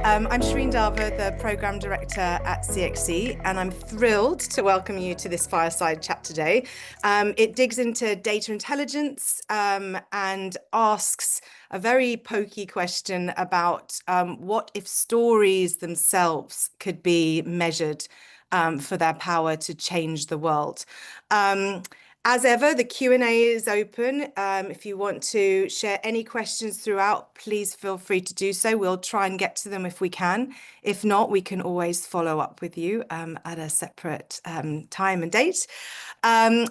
I'm Shireen Dava, the Programme Director at CXC, and I'm thrilled to welcome you to this fireside chat today. It digs into data intelligence and asks a very pokey question about what if stories themselves could be measured for their power to change the world. As ever, the Q&A is open. If you want to share any questions throughout, please feel free to do so. We'll try and get to them if we can. If not, we can always follow up with you at a separate time and date.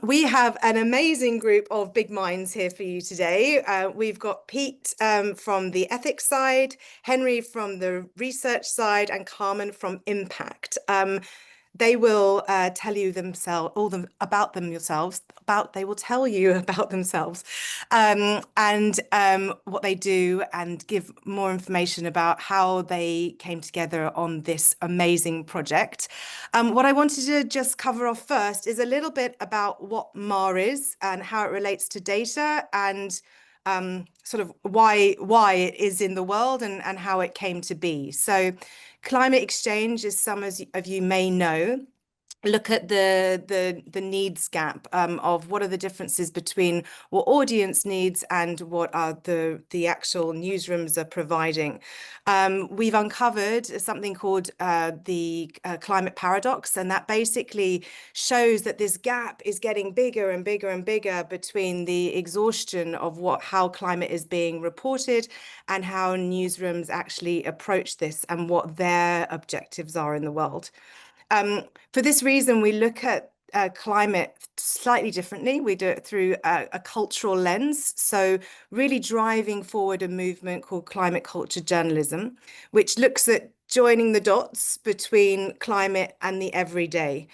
We have an amazing group of big minds here for you today. We've got Pete from the ethics side, Henry from the research side, and Carmen from impact. They will tell you themselves about themselves. They will tell you about themselves and what they do, and give more information about how they came together on this amazing project. What I wanted to just cover off first is a little bit about what Maai is and how it relates to data, and sort of why it is in the world and how it came to be. So climateXchange, as some of you may know, look at the needs gap of what are the differences between what audience needs and what are the actual newsrooms are providing. We've uncovered something called the climate paradox, and that basically shows that this gap is getting bigger and bigger and bigger between the exhaustion of how climate is being reported and how newsrooms actually approach this and what their objectives are in the world. For this reason, we look at climate slightly differently. We do it through a cultural lens. So really driving forward a movement called climate culture journalism, which looks at joining the dots between climate and the everyday.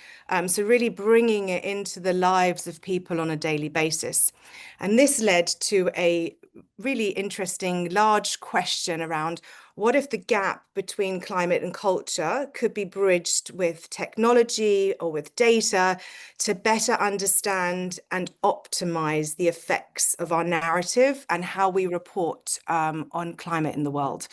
So really bringing it into the lives of people on a daily basis. And this led to a really interesting large question around what if the gap between climate and culture could be bridged with technology or with data to better understand and optimize the effects of our narrative and how we report on climate in the world.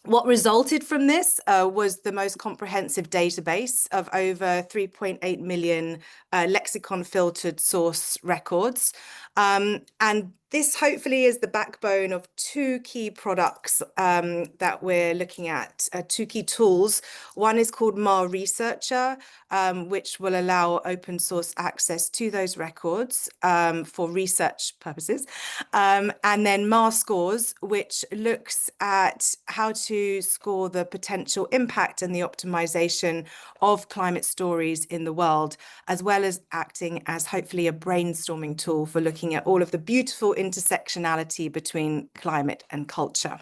What resulted from this was the most comprehensive database of over 3.8 million lexicon filtered source records. And this hopefully is the backbone of two key products that we're looking at, two key tools. One is called Maai Researcher, which will allow open source access to those records for research purposes. And then Maai Scores, which looks at how to score the potential impact and the optimization of climate stories in the world, as well as acting as hopefully a brainstorming tool for looking at all of the beautiful intersectionality between climate and culture.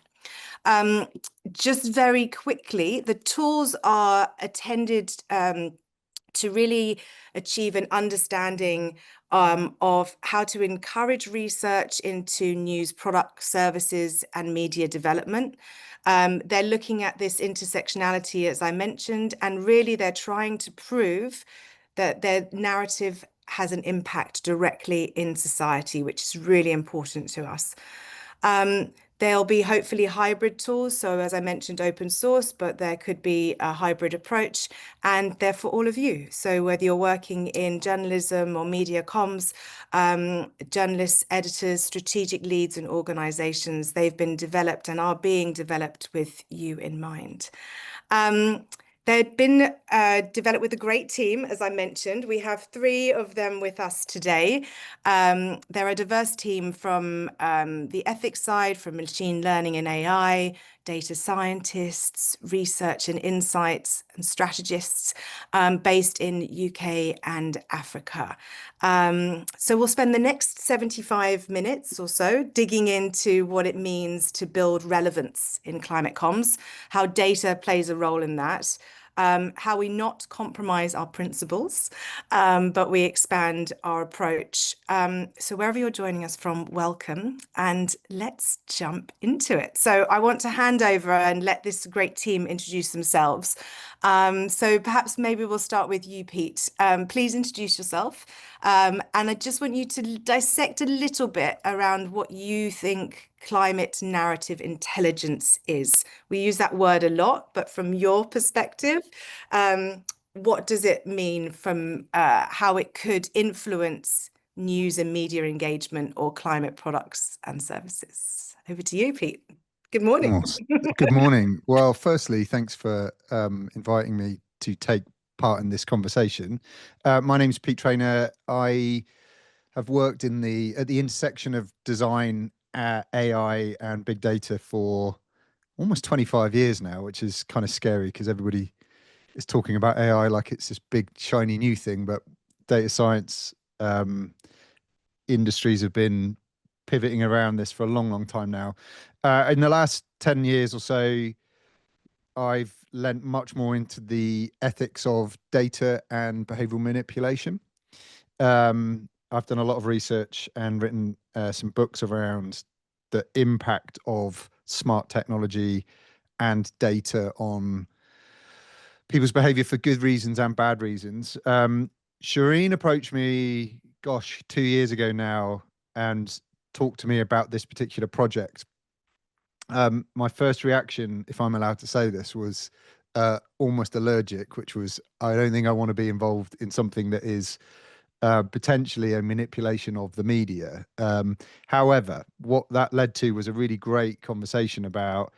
Just very quickly, the tools are intended to really achieve an understanding of how to encourage research into news product, services, and media development. They're looking at this intersectionality, as I mentioned, and really they're trying to prove that their narrative has an impact directly in society, which is really important to us. There'll be hopefully hybrid tools. So as I mentioned, open source, but there could be a hybrid approach, and they're for all of you. So whether you're working in journalism or media comms, journalists, editors, strategic leads and organizations, they've been developed and are being developed with you in mind. They've been developed with a great team, as I mentioned. We have three of them with us today. They're a diverse team from the ethics side, from machine learning and AI, data scientists, research and insights, and strategists based in UK and Africa. So we'll spend the next 75 minutes or so digging into what it means to build relevance in climate comms, how data plays a role in that, how we not compromise our principles, but we expand our approach. So wherever you're joining us from, welcome, and let's jump into it. So I want to hand over and let this great team introduce themselves. So perhaps maybe we'll start with you, Pete. Please introduce yourself And I just want you to dissect a little bit around what you think climate narrative intelligence is. We use that word a lot, but from your perspective, what does it mean from how it could influence news and media engagement or climate products and services? Over to you, Pete. Good morning. Good morning. Well, firstly, thanks for inviting me to take part in this conversation. My name is Pete Trainer. I have worked at the intersection of design, AI, and big data for almost 25 years now, which is kind of scary because everybody is talking about AI like it's this big shiny new thing, but data science industries have been pivoting around this for a long, long time now. In the last 10 years or so, I've lent much more into the ethics of data and behavioral manipulation. I've done a lot of research and written some books around the impact of smart technology and data on people's behavior for good reasons and bad reasons. Shireen approached me, 2 years ago now, and talked to me about this particular project. My first reaction, if I'm allowed to say this, was almost allergic, which was, I don't think I want to be involved in something that is potentially a manipulation of the media. However, what that led to was a really great conversation about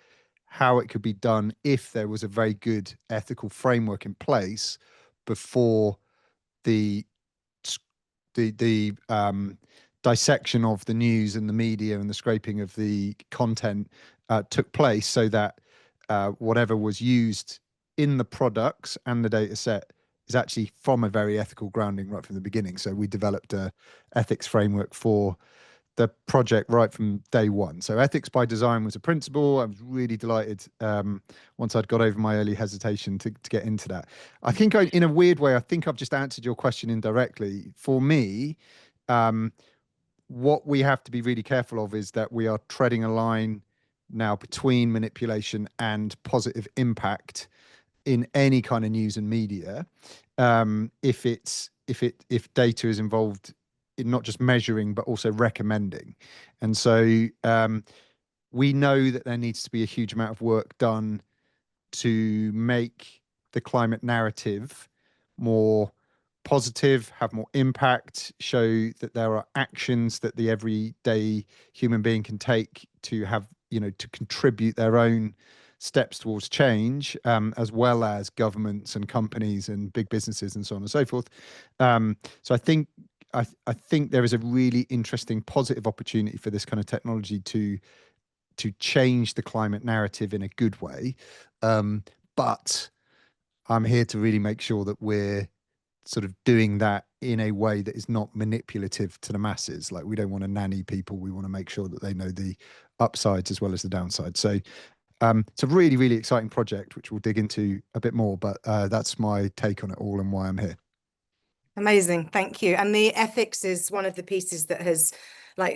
how it could be done if there was a very good ethical framework in place before the the dissection of the news and the media and the scraping of the content took place, so that whatever was used in the products and the data set is actually from a very ethical grounding right from the beginning. So we developed a ethics framework for the project right from day one. So ethics by design was a principle. I was really delighted once I'd got over my early hesitation to get into that. I think in a weird way, I think I've just answered your question indirectly. For me, what we have to be really careful of is that we are treading a line now between manipulation and positive impact in any kind of news and media. If data is involved in not just measuring but also recommending, and so we know that there needs to be a huge amount of work done to make the climate narrative more positive, have more impact, show that there are actions that the everyday human being can take to have, to contribute their own steps towards change, as well as governments and companies and big businesses and so on and so forth. So I think there is a really interesting positive opportunity for this kind of technology to change the climate narrative in a good way. But I'm here to really make sure that we're sort of doing that in a way that is not manipulative to the masses. Like, we don't want to nanny people. We want to make sure that they know the upsides as well as the downsides. So it's a really, really exciting project, which we'll dig into a bit more, but that's my take on it all and why I'm here. Amazing, thank you. And the ethics is one of the pieces that has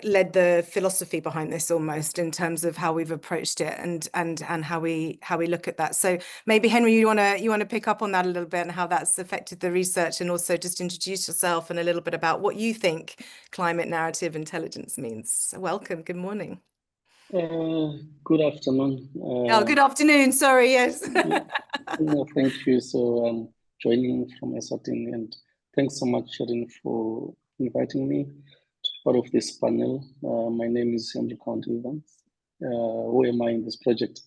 led the philosophy behind this, almost, in terms of how we've approached it and how we look at that. So maybe, Henry, you want to pick up on that a little bit and how that's affected the research, and also just introduce yourself and a little bit about what you think climate narrative intelligence means. So welcome, good morning. Good afternoon. Good afternoon. Sorry, yes. No, thank you. So joining from Eswatini, and thanks so much, Sharon, for inviting me to be part of this panel. My name is Henry Count Evans. Who am I in this project?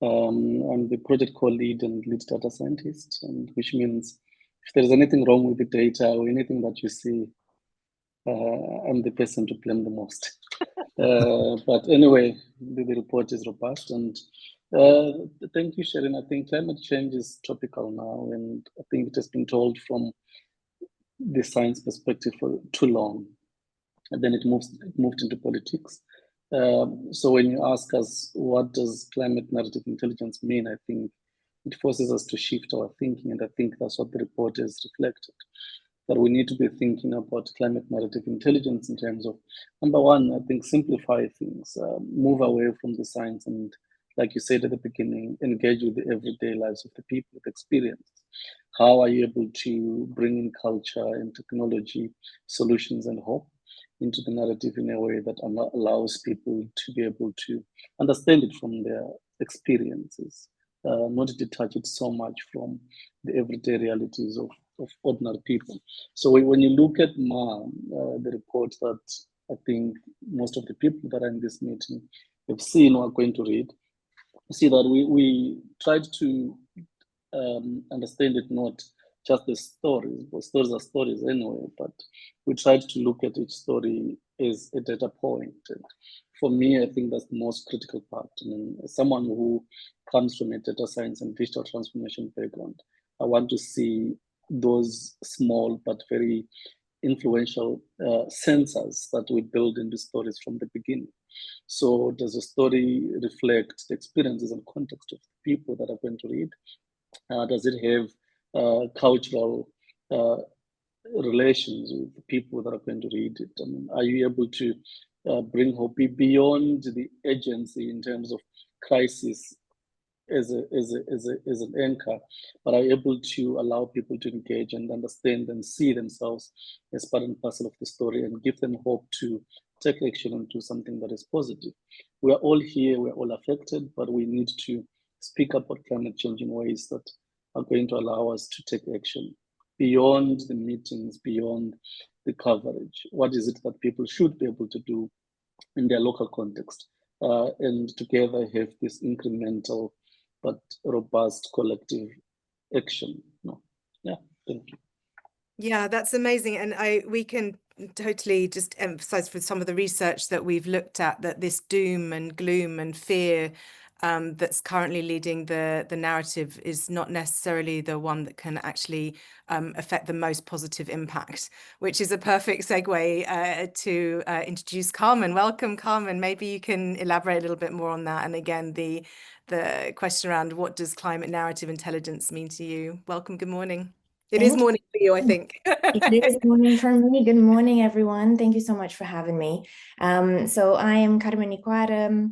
I'm the project co-lead and lead data scientist, and which means if there's anything wrong with the data or anything that you see, I'm the person to blame the most. But anyway, the report is robust, and thank you, Sharon. I think climate change is topical now, and I think it has been told from the science perspective for too long, and then it moved into politics. So when you ask us what does climate narrative intelligence mean, I think it forces us to shift our thinking, and I think that's what the report has reflected. That we need to be thinking about climate narrative intelligence in terms of, number one, I think simplify things, move away from the science, and like you said at the beginning, engage with the everyday lives of the people with experience. how are you able to bring in culture and technology solutions and hope into the narrative in a way that allows people to be able to understand it from their experiences, not detach it so much from the everyday realities of ordinary people. So when you look at the report that I think most of the people that are in this meeting have seen or are going to read, see that we tried to understand it not just the stories, but stories are stories anyway, but we tried to look at each story as a data point. And for me, I think that's the most critical part. I mean, as someone who comes from a data science and digital transformation background, I want to see those small but very influential sensors that we build in the stories from the beginning. So does the story reflect the experiences and context of the people that are going to read? Does it have cultural relations with the people that are going to read it? I mean, are you able to bring hope beyond the agency in terms of crisis as an anchor, but are able to allow people to engage and understand and see themselves as part and parcel of the story and give them hope to take action and do something that is positive? We are all here, we're all affected, but we need to speak about climate change in ways that are going to allow us to take action beyond the meetings, beyond the coverage. What is it that people should be able to do in their local context, and together have this incremental but robust collective action? No. Yeah, thank you. Yeah, that's amazing. And we can totally just emphasize with some of the research that we've looked at that this doom and gloom and fear that's currently leading the narrative is not necessarily the one that can actually affect the most positive impact, which is a perfect segue to introduce Carmen. Welcome, Carmen. Maybe you can elaborate a little bit more on that. And again, the question around what does climate narrative intelligence mean to you? Welcome. Good morning. It is morning for you, I think. It is morning for me. Good morning, everyone. Thank you so much for having me. So I am Carmen Iquara,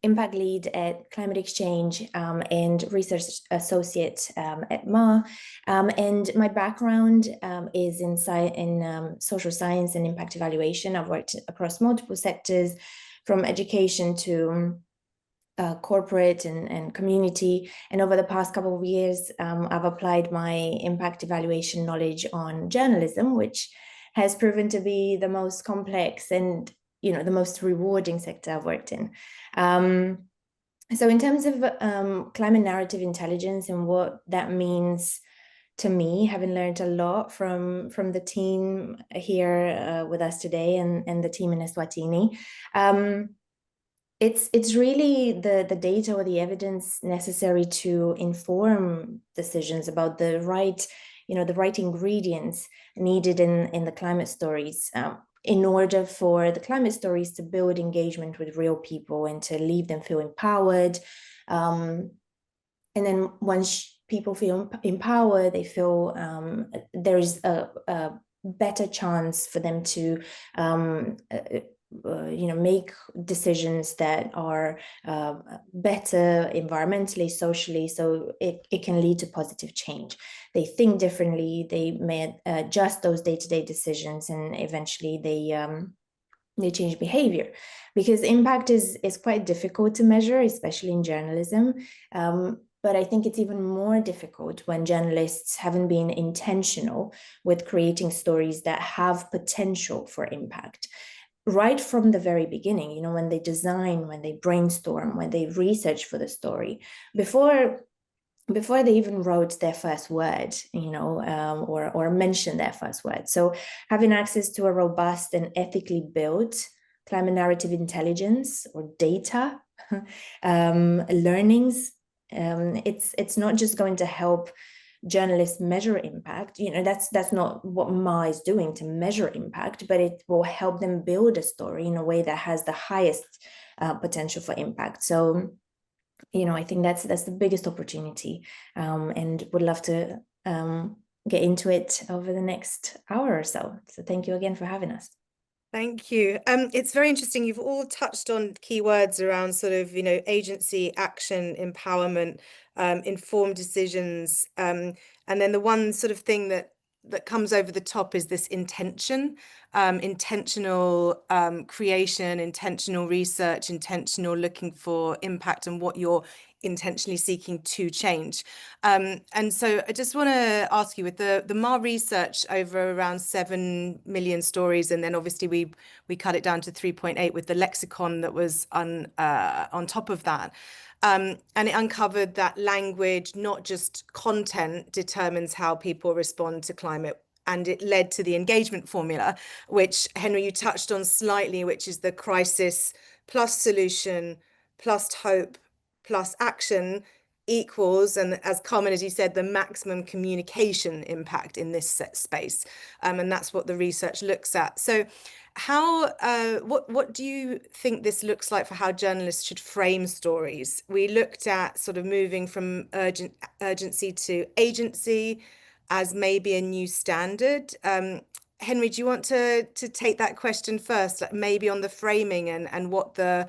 Impact Lead at climateXchange and Research Associate at Maai. And my background is in social science and impact evaluation. I've worked across multiple sectors, from education to corporate and community. And over the past couple of years, I've applied my impact evaluation knowledge on journalism, which has proven to be the most complex and, the most rewarding sector I've worked in. So in terms of climate narrative intelligence and what that means to me, having learned a lot from the team here with us today and the team in Eswatini, it's really the data or the evidence necessary to inform decisions about the right ingredients needed in the climate stories, in order for the climate stories to build engagement with real people and to leave them feel empowered. And then once people feel empowered, they feel there's a better chance for them to make decisions that are better environmentally, socially, so it can lead to positive change. They think differently, they may adjust those day-to-day decisions, and eventually they change behavior. Because impact is quite difficult to measure, especially in journalism. But I think it's even more difficult when journalists haven't been intentional with creating stories that have potential for impact. Right from the very beginning, when they design, when they brainstorm, when they research for the story, before they even wrote their first word, or mentioned their first word. So having access to a robust and ethically built climate narrative intelligence or data, learnings, it's not just going to help journalists measure impact. That's not what Maai is doing, to measure impact, but it will help them build a story in a way that has the highest potential for impact. So I think that's the biggest opportunity, and would love to get into it over the next hour or so. So thank you again for having us. Thank you. It's very interesting. You've all touched on keywords around sort of, agency, action, empowerment. informed decisions. And then the one sort of thing that comes over the top is this intentional creation, intentional research, intentional looking for impact and what you're intentionally seeking to change. And so I just want to ask you, with the Maai research over around 7 million stories, and then obviously we cut it down to 3.8 with the lexicon that was on top of that. And it uncovered that language, not just content, determines how people respond to climate. And it led to the engagement formula, which, Henry, you touched on slightly, which is the crisis plus solution plus hope plus action equals, and as Carmen, as you said, the maximum communication impact in this space. And that's what the research looks at. So how, what do you think this looks like for how journalists should frame stories? We looked at sort of moving from urgency to agency as maybe a new standard. Henry, do you want to take that question first, like maybe on the framing and what the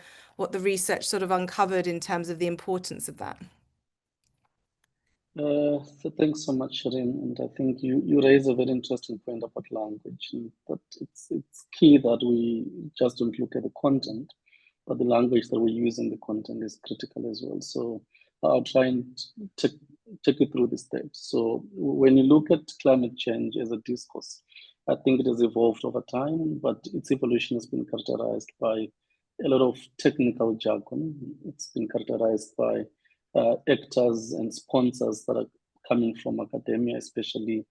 research sort of uncovered in terms of the importance of that? So thanks so much, Shireen. And I think you raise a very interesting point about language, and that it's key that we just don't look at the content, but the language that we use in the content is critical as well. So I'll try and take you through the steps. So when you look at climate change as a discourse, I think it has evolved over time, but its evolution has been characterized by a lot of technical jargon. It's been characterized by actors and sponsors that are coming from academia, especially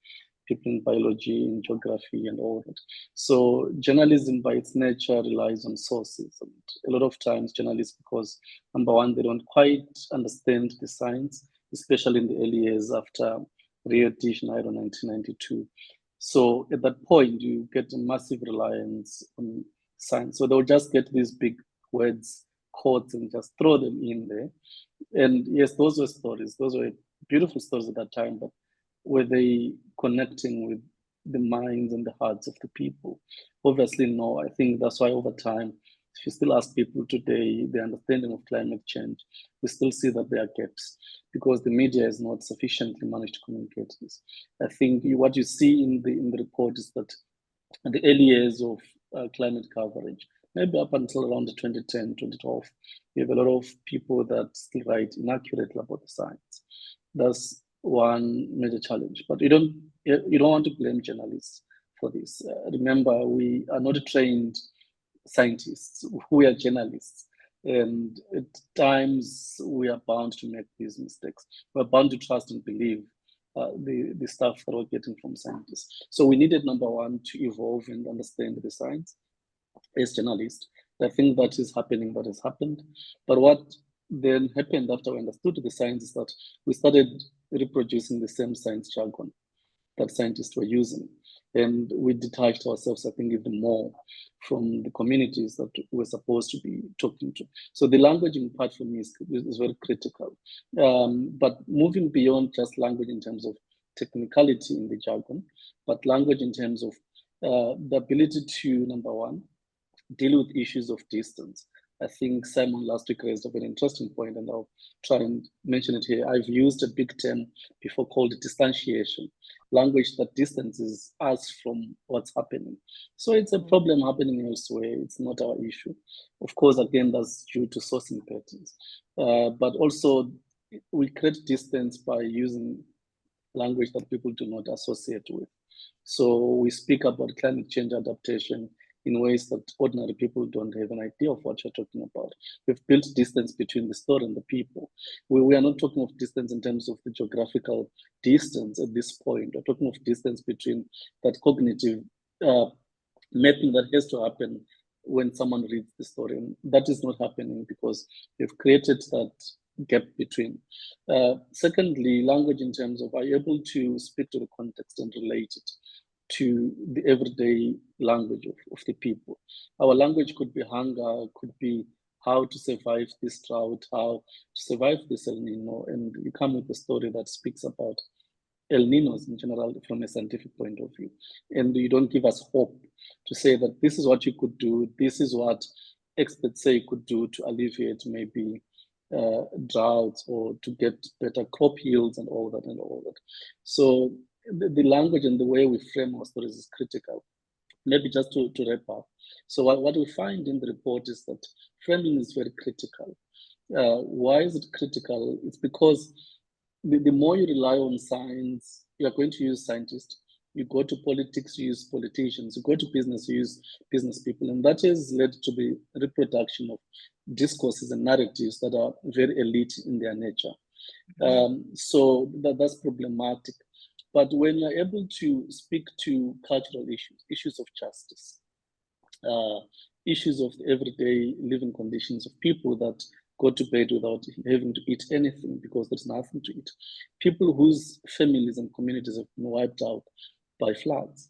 people in biology, in geography, and all that. So journalism by its nature relies on sources. And a lot of times journalists, because number one, they don't quite understand the science, especially in the early years after Rio de Janeiro 1992. So at that point, you get a massive reliance on science. So they'll just get these big words, quotes, and just throw them in there. And yes, those were stories. Those were beautiful stories at that time, but were they connecting with the minds and the hearts of the people? Obviously, no. I think that's why over time, if you still ask people today the understanding of climate change, we still see that there are gaps because the media has not sufficiently managed to communicate this. I think what you see in the report is that in the early years of climate coverage, maybe up until around 2010, 2012, we have a lot of people that still write inaccurately about the science. That's one major challenge. But you don't want to blame journalists for this. Remember, we are not trained scientists. We are journalists. And at times, we are bound to make these mistakes. We're bound to trust and believe the stuff that we're getting from scientists. So we needed, number one, to evolve and understand the science as journalists. I think that is happening, that has happened. But what then happened after we understood the science is that we started reproducing the same science jargon that scientists were using. And we detached ourselves, I think, even more from the communities that we're supposed to be talking to. So the languaging part for me is very critical. But moving beyond just language in terms of technicality in the jargon, but language in terms of the ability to, number one, deal with issues of distance. I think Simon last week raised a very interesting point, and I'll try and mention it here. I've used a big term before called distantiation, language that distances us from what's happening. So it's a problem happening elsewhere. It's not our issue. Of course, again, that's due to sourcing patterns. But also, we create distance by using language that people do not associate with. So we speak about climate change adaptation in ways that ordinary people don't have an idea of what you're talking about. We've built distance between the story and the people. We are not talking of distance in terms of the geographical distance at this point. We're talking of distance between that cognitive mapping that has to happen when someone reads the story. And that is not happening because we've created that gap between. Secondly, language in terms of are you able to speak to the context and relate it to the everyday language of the people. Our language could be hunger, could be how to survive this drought, how to survive this El Nino, and you come with a story that speaks about El Ninos in general from a scientific point of view. And you don't give us hope to say that this is what you could do, this is what experts say you could do to alleviate maybe droughts or to get better crop yields and all that and all that. So the language and the way we frame our stories is critical. Maybe just to wrap up. So what we find in the report is that framing is very critical. Why is it critical? It's because the more you rely on science, you are going to use scientists. You go to politics, you use politicians. You go to business, you use business people. And that has led to the reproduction of discourses and narratives that are very elite in their nature. So that's problematic. But when you're able to speak to cultural issues of justice, issues of the everyday living conditions of people that go to bed without having to eat anything because there's nothing to eat, people whose families and communities have been wiped out by floods,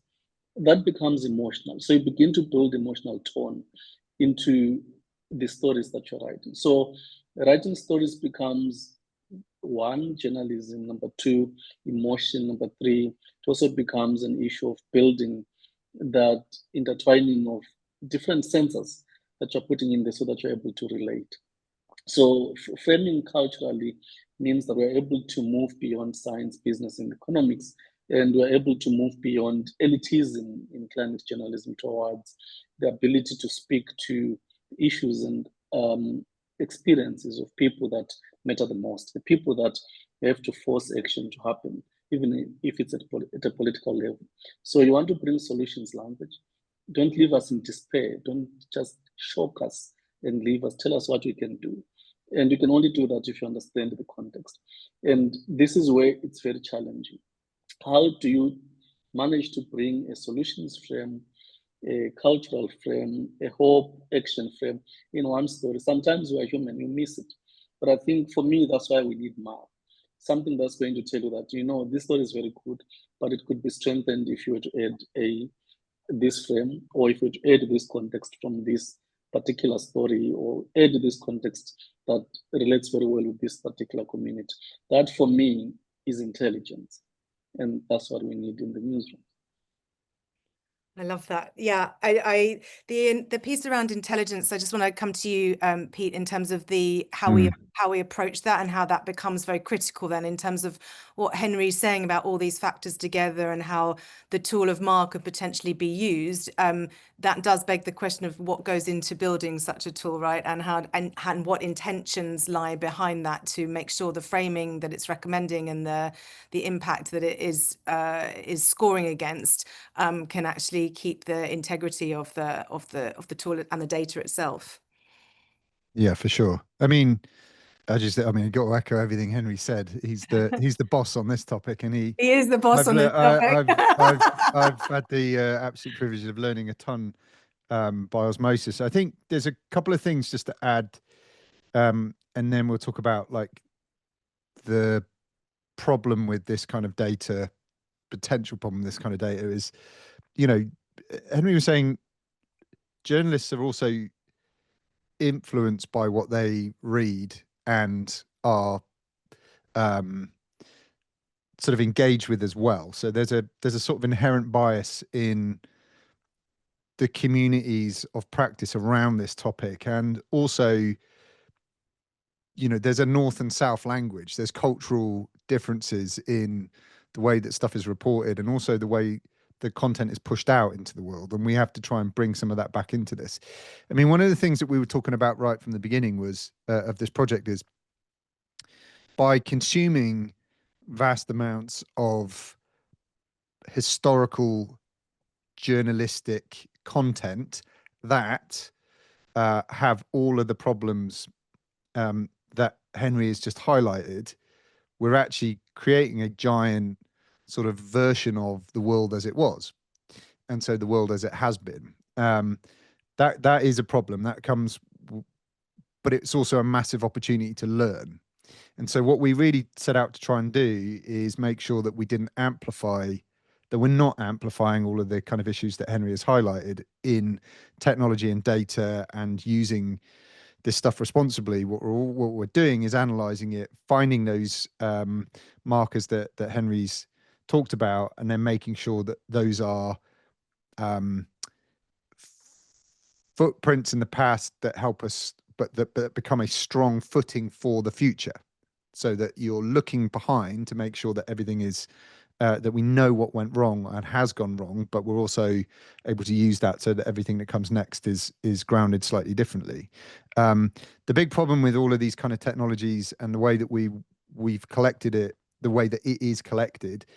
that becomes emotional. So you begin to build emotional tone into the stories that you're writing. So writing stories becomes one, journalism, number two, emotion, number three, it also becomes an issue of building that intertwining of different senses that you're putting in there so that you're able to relate. So framing culturally means that we're able to move beyond science, business, and economics, and we're able to move beyond elitism in climate journalism towards the ability to speak to issues and experiences of people that matter the most, the people that have to force action to happen, even if it's at a political level. So you want to bring solutions language. Don't leave us in despair. Don't just shock us and leave us. Tell us what we can do. And you can only do that if you understand the context. And this is where it's very challenging. How do you manage to bring a solutions frame, a cultural frame, a hope action frame in one story? Sometimes we are human, you miss it. But I think for me, that's why we need Maai. Something that's going to tell you that, you know, this story is very good, but it could be strengthened if you were to add this frame, or if you were to add this context from this particular story, or add this context that relates very well with this particular community. That for me is intelligence. And that's what we need in the newsroom. I love that. Yeah, the piece around intelligence, I just want to come to you, Pete, in terms of how we approach that and how that becomes very critical then in terms of what Henry's saying about all these factors together and how the tool of Maai could potentially be used. That does beg the question of what goes into building such a tool, right? And how and what intentions lie behind that to make sure the framing that it's recommending and the impact that it is scoring against can actually keep the integrity of the tool and the data itself. Yeah, for sure. I mean, I got to echo everything Henry said. He's the boss on this topic, and he is the boss on this topic. I've had the absolute privilege of learning a ton by osmosis. I think there's a couple of things just to add, and then we'll talk about like the problem with this kind of data, potential problem with this kind of data is, you know, Henry was saying journalists are also influenced by what they read and are sort of engaged with as well. So there's a sort of inherent bias in the communities of practice around this topic, and also, you know, there's a north and south language. There's cultural differences in the way that stuff is reported, and also the way the content is pushed out into the world, and we have to try and bring some of that back into this. I mean, one of the things that we were talking about right from the beginning was of this project is by consuming vast amounts of historical journalistic content that have all of the problems that Henry has just highlighted, we're actually creating a giant sort of version of the world as it was, and so the world as it has been. That is a problem that comes, but it's also a massive opportunity to learn. And so what we really set out to try and do is make sure that that we're not amplifying all of the kind of issues that Henry has highlighted in technology and data, and using this stuff responsibly. What we're doing is analyzing it, finding those markers that Henry's talked about, and then making sure that those are footprints in the past that help us but that become a strong footing for the future, so that you're looking behind to make sure that everything is that we know what went wrong and has gone wrong, but we're also able to use that so that everything that comes next is grounded slightly differently. The big problem with all of these kind of technologies and the way that we've collected it, the way that it is collected,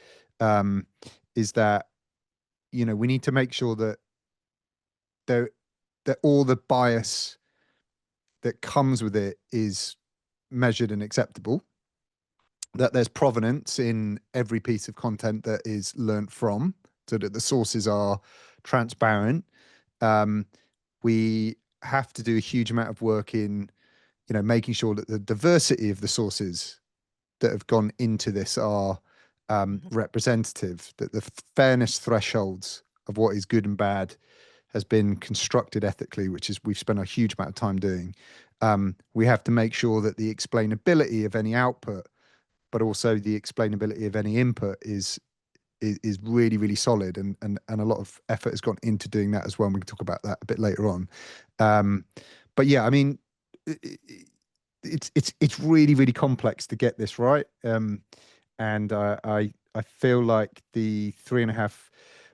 is that, you know, we need to make sure that that all the bias that comes with it is measured and acceptable, that there's provenance in every piece of content that is learnt from, so that the sources are transparent. We have to do a huge amount of work in, you know, making sure that the diversity of the sources that have gone into this are representative, that the fairness thresholds of what is good and bad has been constructed ethically, which is we've spent a huge amount of time doing. We have to make sure that the explainability of any output, but also the explainability of any input is really, really solid, and a lot of effort has gone into doing that as well. And we can talk about that a bit later on. But yeah, I mean, it's really, really complex to get this right. And I feel like the 3.5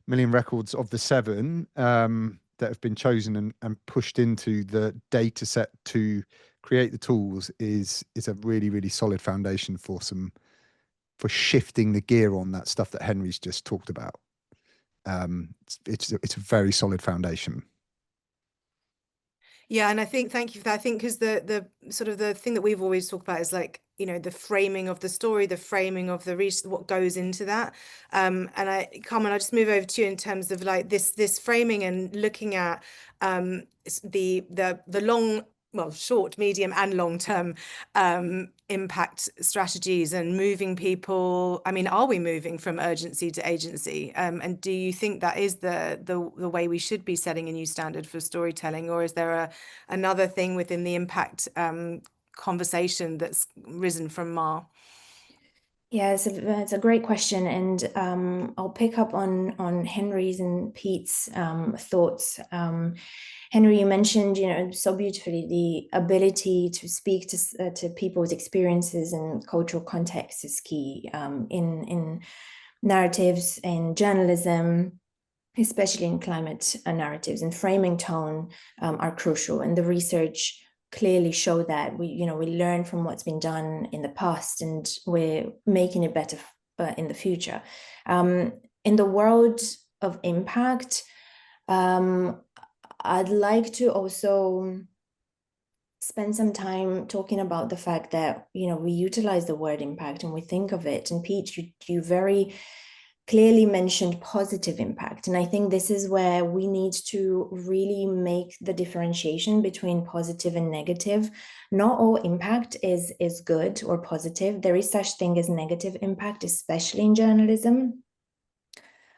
million records of the 7 that have been chosen and pushed into the data set to create the tools is a really, really solid foundation for shifting the gear on that stuff that Henry's just talked about. It's a very solid foundation. Yeah, and I think, thank you for that. I think because the sort of the thing that we've always talked about is, like, you know, the framing of the story, the framing of the research, what goes into that. And Carmen, I'll just move over to you in terms of like this framing and looking at the long, well, short, medium, and long-term impact strategies and moving people. I mean, are we moving from urgency to agency? And do you think that is the way we should be setting a new standard for storytelling, or is there another thing within the impact conversation that's risen from Ma? Yeah, it's a great question, and I'll pick up on Henry's and Pete's thoughts. Henry, you mentioned, you know, so beautifully, the ability to speak to people's experiences and cultural context is key in narratives and journalism, especially in climate narratives, and framing tone are crucial. And the research clearly show that we learn from what's been done in the past, and we're making it better in the future. In the world of impact, I'd like to also spend some time talking about the fact that, you know, we utilize the word impact and we think of it. And Pete, you very clearly mentioned positive impact. And I think this is where we need to really make the differentiation between positive and negative. Not all impact is good or positive. There is such thing as negative impact, especially in journalism.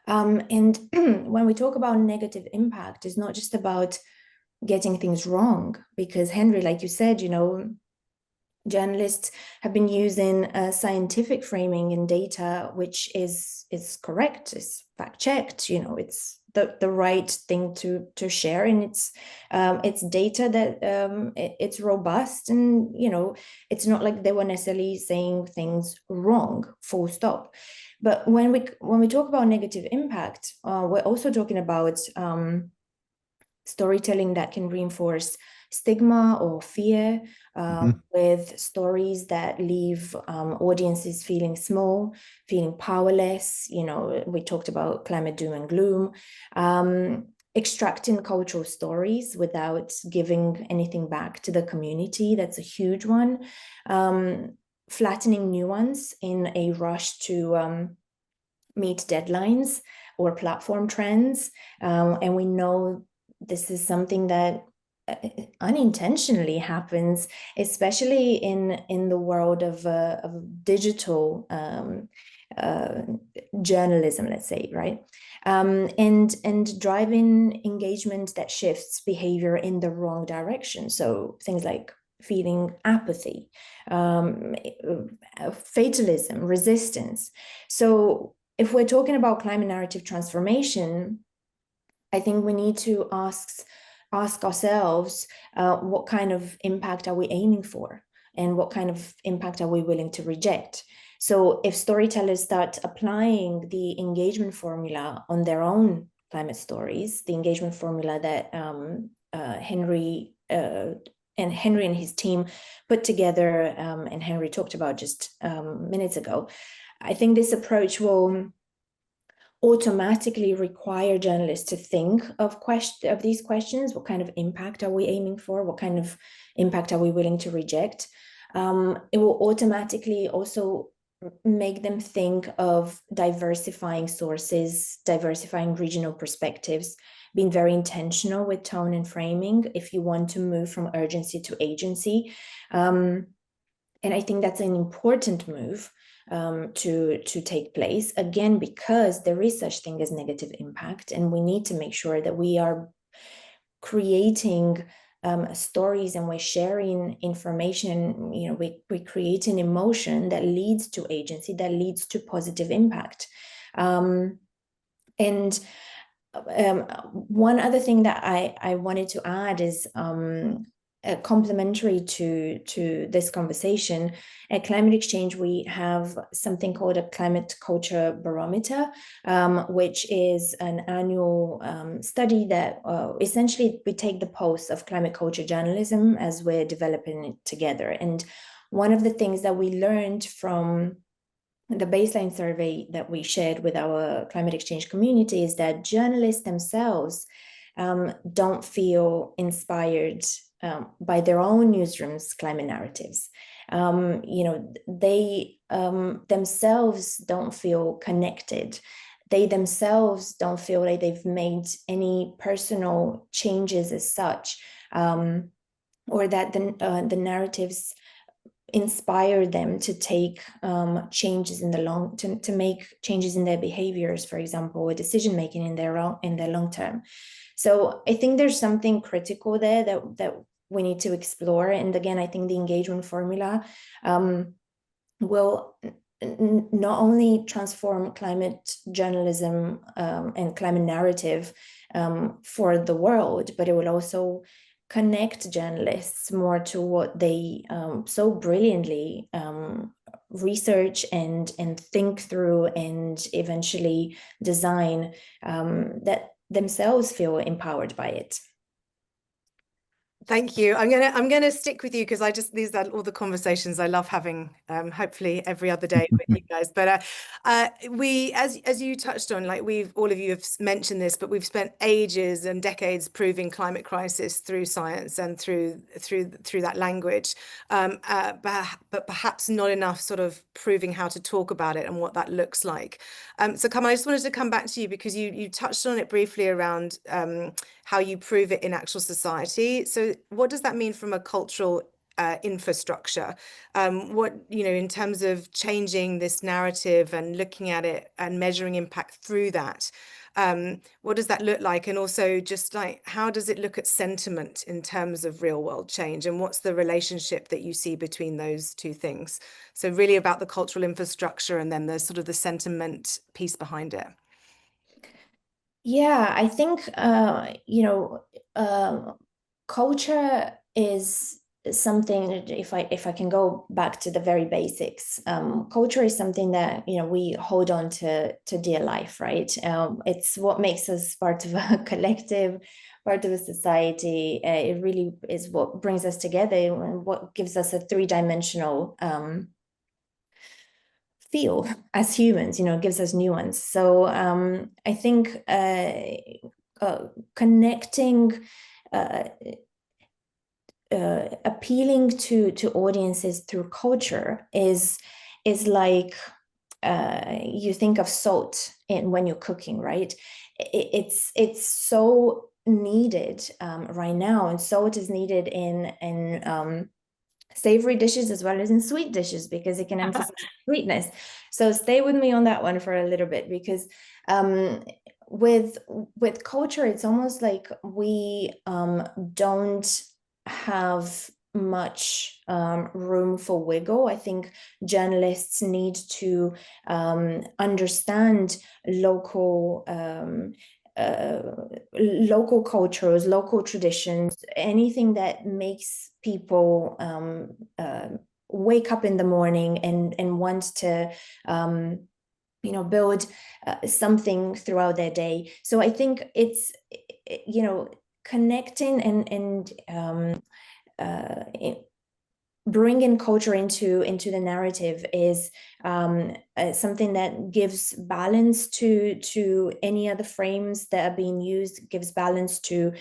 And when we talk about negative impact, it's not just about getting things wrong, because Henry, like you said, you know, journalists have been using scientific framing and data, which is correct, is fact-checked, you know, it's the right thing to share, and it's data that it's robust, and, you know, it's not like they were necessarily saying things wrong, full stop. But when we talk about negative impact, we're also talking about storytelling that can reinforce stigma or fear, with stories that leave audiences feeling small, feeling powerless. You know, we talked about climate doom and gloom, extracting cultural stories without giving anything back to the community. That's a huge one. Flattening nuance in a rush to meet deadlines or platform trends. And we know this is something that unintentionally happens, especially in the world of digital journalism, let's say, right? And driving engagement that shifts behavior in the wrong direction. So things like feeling apathy, fatalism, resistance. So if we're talking about climate narrative transformation, I think we need to ask ask ourselves, what kind of impact are we aiming for? And what kind of impact are we willing to reject? So if storytellers start applying the engagement formula on their own climate stories, the engagement formula that Henry and his team put together, and Henry talked about just minutes ago, I think this approach will automatically require journalists to think of these questions. What kind of impact are we aiming for? What kind of impact are we willing to reject? It will automatically also make them think of diversifying sources, diversifying regional perspectives, being very intentional with tone and framing if you want to move from urgency to agency. And I think that's an important move to take place, again, because there is such thing as negative impact, and we need to make sure that we are creating stories and we're sharing information. You know, we create an emotion that leads to agency, that leads to positive impact. And one other thing that I wanted to add is complementary to this conversation. At climateXchange, we have something called a climate culture barometer, which is an annual study that essentially we take the pulse of climate culture journalism as we're developing it together. And one of the things that we learned from the baseline survey that we shared with our climateXchange community is that journalists themselves don't feel inspired by their own newsrooms' climate narratives. You know, they themselves don't feel connected. They themselves don't feel like they've made any personal changes as such, or that the narratives inspire them to take changes in the to make changes in their behaviors, for example, or decision making in their long term. So I think there's something critical there that we need to explore. And again, I think the engagement formula will not only transform climate journalism and climate narrative for the world, but it will also connect journalists more to what they so brilliantly research and think through and eventually design, that themselves feel empowered by it. Thank you. I'm gonna stick with you because these are all the conversations I love having, hopefully every other day with you guys. But we, as you touched on, like all of you have mentioned this, but we've spent ages and decades proving climate crisis through science and through that language, but perhaps not enough sort of proving how to talk about it and what that looks like. So Kamal, I just wanted to come back to you because you touched on it briefly around how you prove it in actual society. So what does that mean from a cultural infrastructure? What, in terms of changing this narrative and looking at it and measuring impact through that, what does that look like? And also just like, how does it look at sentiment in terms of real world change? And what's the relationship that you see between those two things? So really about the cultural infrastructure and then the sort of the sentiment piece behind it. Yeah, I think, culture is something, if I can go back to the very basics, culture is something that, we hold on to dear life, right? It's what makes us part of a collective, part of a society. It really is what brings us together and what gives us a three-dimensional feel as humans, gives us nuance. So I think connecting, appealing to audiences through culture is like you think of salt when you're cooking, right? It's so needed right now, and salt is needed in savory dishes as well as in sweet dishes because it can emphasize sweetness. So stay with me on that one for a little bit, because with culture, it's almost like we don't have much room for wiggle. I think journalists need to understand local local cultures, local traditions, anything that makes people wake up in the morning and want to build something throughout their day. So I think it's connecting and bringing culture into the narrative is something that gives balance to any other frames that are being used, gives balance to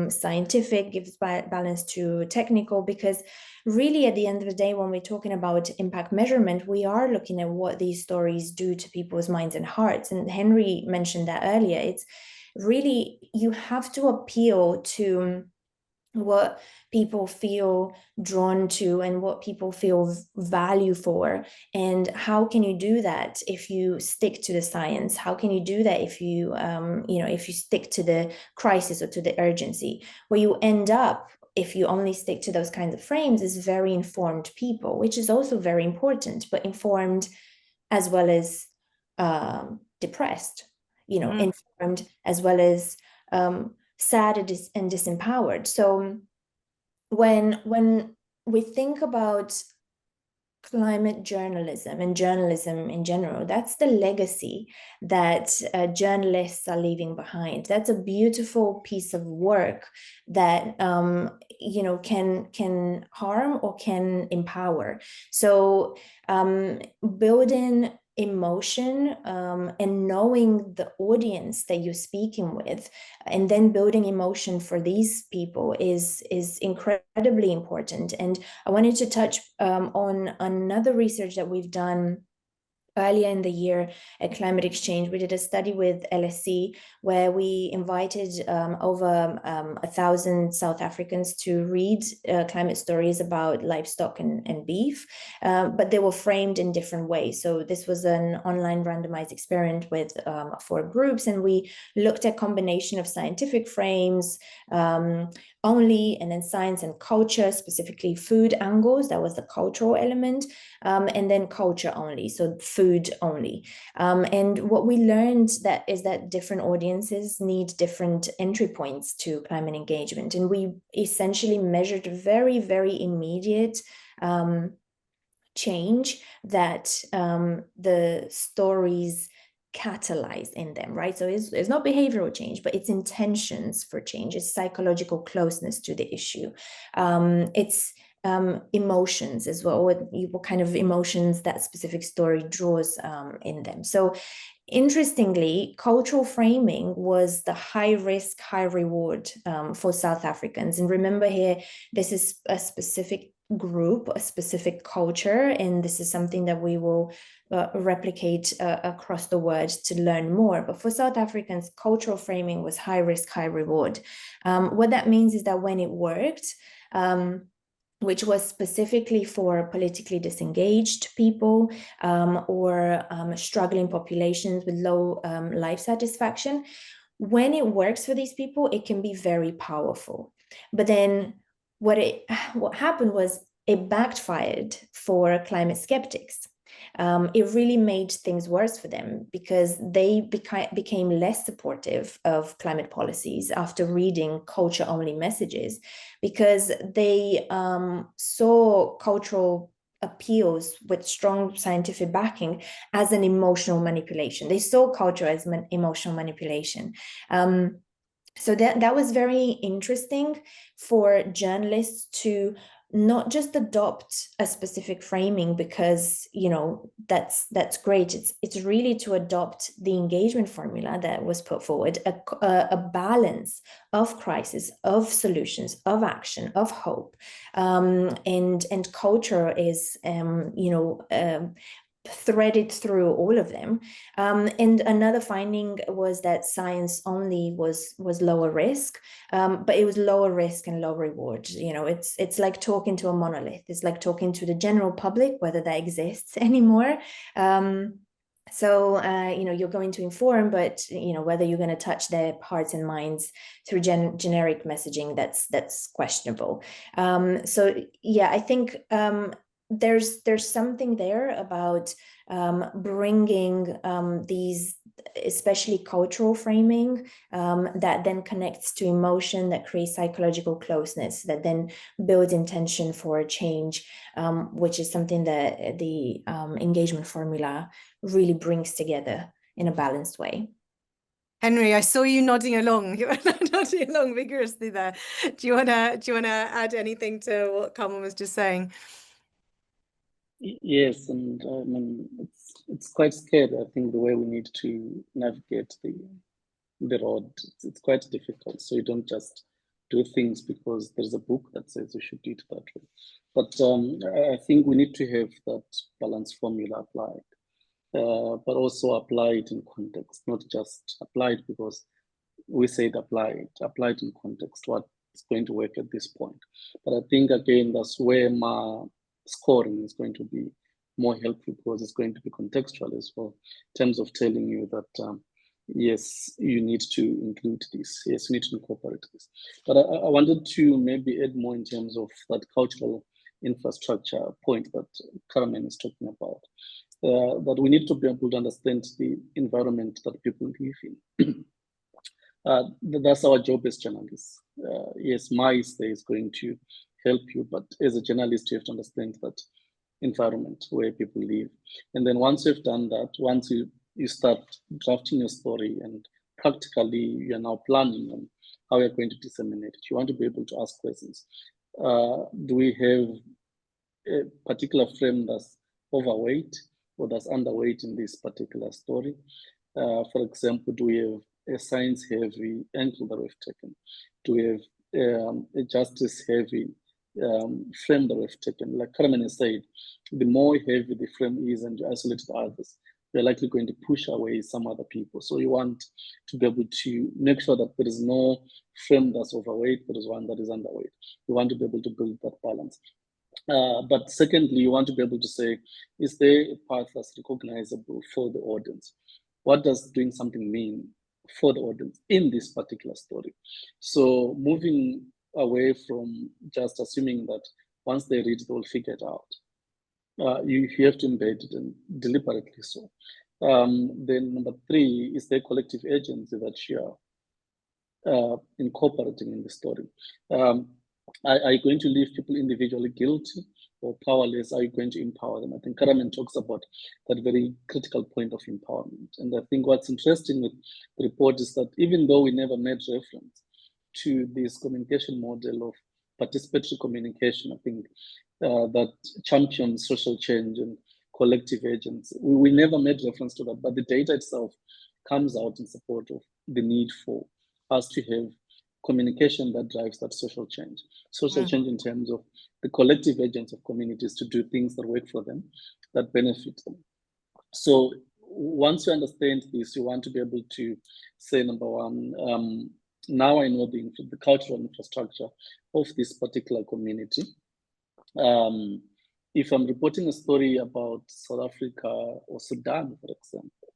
scientific, gives balance to technical, because really at the end of the day, when we're talking about impact measurement, we are looking at what these stories do to people's minds and hearts. And Henry mentioned that earlier. It's really, you have to appeal to what people feel drawn to and what people feel value for. And how can you do that if you stick to the science? How can you do that if you if you stick to the crisis or to the urgency? Where you end up, if you only stick to those kinds of frames, is very informed people, which is also very important, but informed as well as depressed, informed as well as sad and disempowered. So when we think about climate journalism and journalism in general, that's the legacy that journalists are leaving behind. That's a beautiful piece of work that can harm or can empower. So building emotion and knowing the audience that you're speaking with, and then building emotion for these people is incredibly important. And I wanted to touch on another research that we've done earlier in the year at climateXchange. We did a study with LSE where we invited over 1,000 South Africans to read climate stories about livestock and beef, but they were framed in different ways. So this was an online randomized experiment with 4 groups, and we looked at combination of scientific frames only, and then science and culture, specifically food angles, that was the cultural element, and then culture only, so food only. And what we learned is that different audiences need different entry points to climate engagement. And we essentially measured very, very immediate change that the stories catalyze in them, right? So it's not behavioral change, but it's intentions for change. It's psychological closeness to the issue. It's emotions as well, what kind of emotions that specific story draws in them. So interestingly, cultural framing was the high risk, high reward for South Africans. And remember here, this is a specific group, a specific culture, and this is something that we will replicate across the world to learn more. But for South Africans, cultural framing was high risk, high reward. What that means is that when it worked, which was specifically for politically disengaged people or struggling populations with low life satisfaction, when it works for these people, it can be very powerful. But then what happened was it backfired for climate skeptics. It really made things worse for them because they became less supportive of climate policies after reading culture-only messages, because they saw cultural appeals with strong scientific backing as an emotional manipulation. They saw culture as emotional manipulation. So that was very interesting for journalists to not just adopt a specific framing because that's great. It's really to adopt the engagement formula that was put forward, a balance of crisis, of solutions, of action, of hope, and culture is threaded through all of them. And another finding was that science only was lower risk, but it was lower risk and low reward. It's like talking to a monolith. It's like talking to the general public, whether that exists anymore. So you're going to inform, but whether you're going to touch their hearts and minds through generic messaging, that's questionable. So yeah, I think there's something there about bringing these especially cultural framing, that then connects to emotion, that creates psychological closeness, that then builds intention for a change, which is something that the engagement formula really brings together in a balanced way. Henry, I saw you nodding along. You were nodding along vigorously there. Do you wanna add anything to what Carmen was just saying? Yes, and I mean it's quite scary. I think the way we need to navigate the road, it's quite difficult. So you don't just do things because there's a book that says you should do it that way. But I think we need to have that balance formula applied. But also apply it in context, not just apply it because we said apply it in context, what is going to work at this point. But I think, again, that's where my scoring is going to be more helpful because it's going to be contextual as well, in terms of telling you that, yes, you need to include this, yes, you need to incorporate this. But I wanted to maybe add more in terms of that cultural infrastructure point that Carmen is talking about. That we need to be able to understand the environment that people live in. That's our job as journalists. Yes, Maai is going to help you, but as a journalist, you have to understand that environment where people live. And then once you've done that, once you start drafting your story and practically you're now planning on how you're going to disseminate it, you want to be able to ask questions. Do we have a particular frame that's overweight or that's underweight in this particular story? For example, do we have a science-heavy angle that we've taken? Do we have a justice-heavy frame that we've taken? Like Carmen said, the more heavy the frame is and you isolate the others, you're likely going to push away some other people. So you want to be able to make sure that there is no frame that's overweight, there is one that is underweight. You want to be able to build that balance. But secondly, you want to be able to say, is there a path that's recognizable for the audience? What does doing something mean for the audience in this particular story? So moving away from just assuming that once they read, they will figure it out. You have to embed it, and deliberately so. Then number three, is there collective agency that you are incorporating in the story? Are you going to leave people individually guilty or powerless? Are you going to empower them? I think Karaman talks about that very critical point of empowerment. And I think what's interesting with the report is that even though we never made reference to this communication model of participatory communication, I think that champions social change and collective agents, we never made reference to that, but the data itself comes out in support of the need for us to have communication that drives that social change. Social change in terms of the collective agents of communities to do things that work for them, that benefit them. So once you understand this, you want to be able to say, number one, now I know the cultural infrastructure of this particular community. If I'm reporting a story about South Africa or Sudan, for example,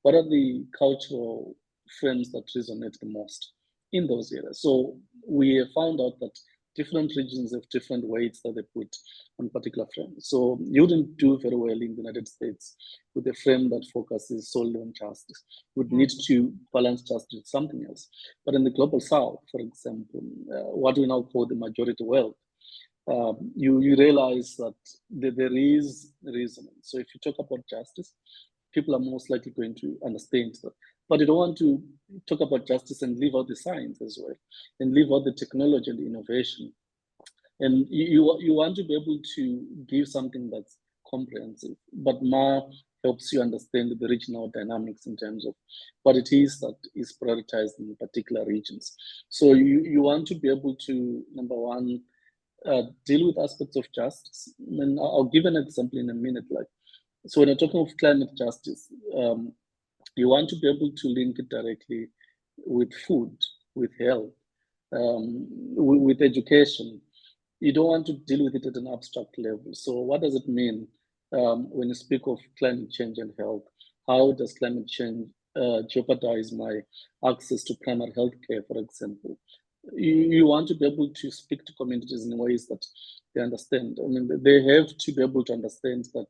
what are the cultural frames that resonate the most in those areas? So we have found out that different regions have different weights that they put on particular frames. So you wouldn't do very well in the United States with a frame that focuses solely on justice. You would need to balance justice with something else. But in the global South, for example, what we now call the majority world, you realize that there is resonance. So if you talk about justice, people are most likely going to understand that. But you don't want to talk about justice and leave out the science as well, and leave out the technology and the innovation. And you want to be able to give something that's comprehensive, but more helps you understand the regional dynamics in terms of what it is that is prioritized in particular regions. So you want to be able to, number one, deal with aspects of justice. And I'll give an example in a minute. Like, so when you're talking of climate justice, you want to be able to link it directly with food, with health, with education. You don't want to deal with it at an abstract level. So what does it mean when you speak of climate change and health? How does climate change jeopardize my access to primary health care, for example? You want to be able to speak to communities in ways that they understand. I mean, they have to be able to understand that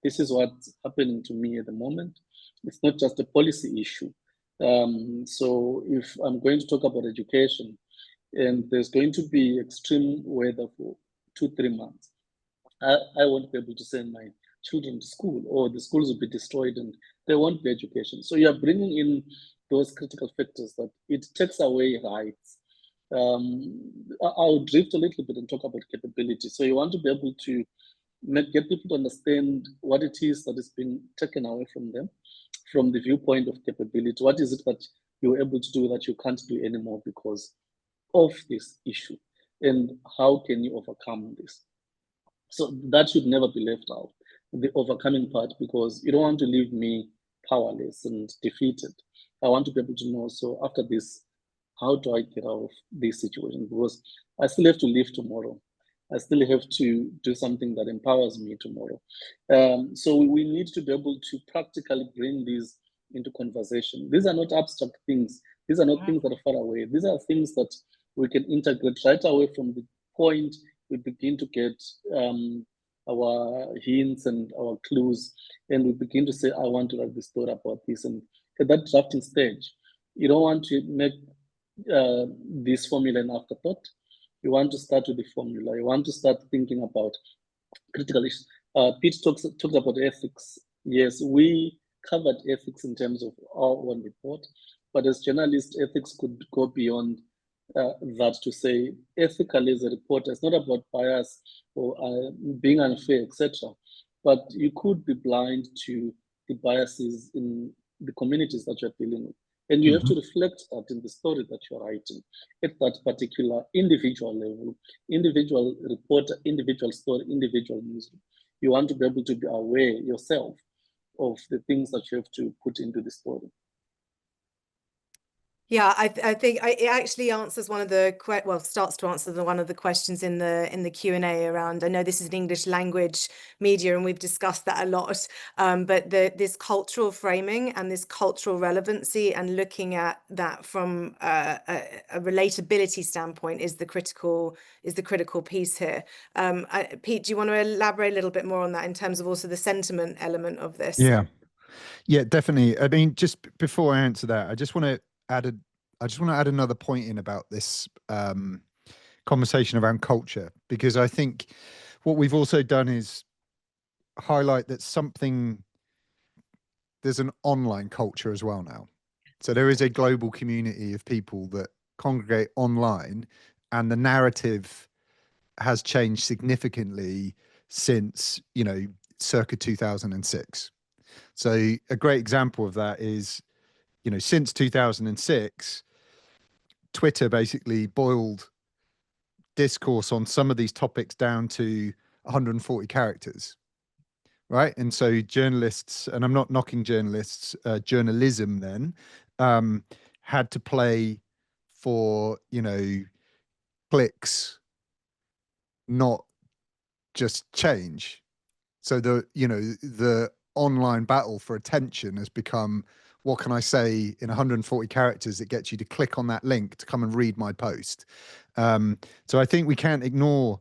this is what's happening to me at the moment. It's not just a policy issue. So if I'm going to talk about education, and there's going to be extreme weather for 2-3 months, I won't be able to send my children to school, or the schools will be destroyed and there won't be education. So you're bringing in those critical factors that it takes away rights. I'll drift a little bit and talk about capability. So you want to be able to get people to understand what it is that is being taken away from them from the viewpoint of capability. What is it that you're able to do that you can't do anymore because of this issue? And how can you overcome this? So that should never be left out, the overcoming part, because you don't want to leave me powerless and defeated. I want to be able to know, so after this, how do I get out of this situation? Because I still have to live tomorrow. I still have to do something that empowers me tomorrow. So we need to be able to practically bring these into conversation. These are not abstract things. These are not things that are far away. These are things that we can integrate right away from the point we begin to get our hints and our clues, and we begin to say, I want to write this story about this. And at that drafting stage, you don't want to make this formula an afterthought. You want to start with the formula. You want to start thinking about critical issues. Pete talked about ethics. Yes, we covered ethics in terms of our own report, but as journalists, ethics could go beyond that to say ethically as a reporter. It's not about bias or being unfair, etc. But you could be blind to the biases in the communities that you're dealing with. And you have to reflect that in the story that you're writing at that particular individual level, individual reporter, individual story, individual newsroom. You want to be able to be aware yourself of the things that you have to put into the story. Yeah, I think it actually answers one of the starts to answer one of the questions in the Q&A around. I know this is an English language media, and we've discussed that a lot. But this cultural framing and this cultural relevancy and looking at that from a relatability standpoint is the critical piece here. Pete, do you want to elaborate a little bit more on that in terms of also the sentiment element of this? Yeah, definitely. I mean, just before I answer that, I just want to add another point in about this conversation around culture, because I think what we've also done is highlight that there's an online culture as well now. So there is a global community of people that congregate online, and the narrative has changed significantly since, circa 2006. So a great example of that is, since 2006, Twitter basically boiled discourse on some of these topics down to 140 characters, right? And so journalists, and I'm not knocking journalists, journalism then had to play for, clicks, not just change. So the online battle for attention has become, what can I say in 140 characters that gets you to click on that link to come and read my post? So I think we can't ignore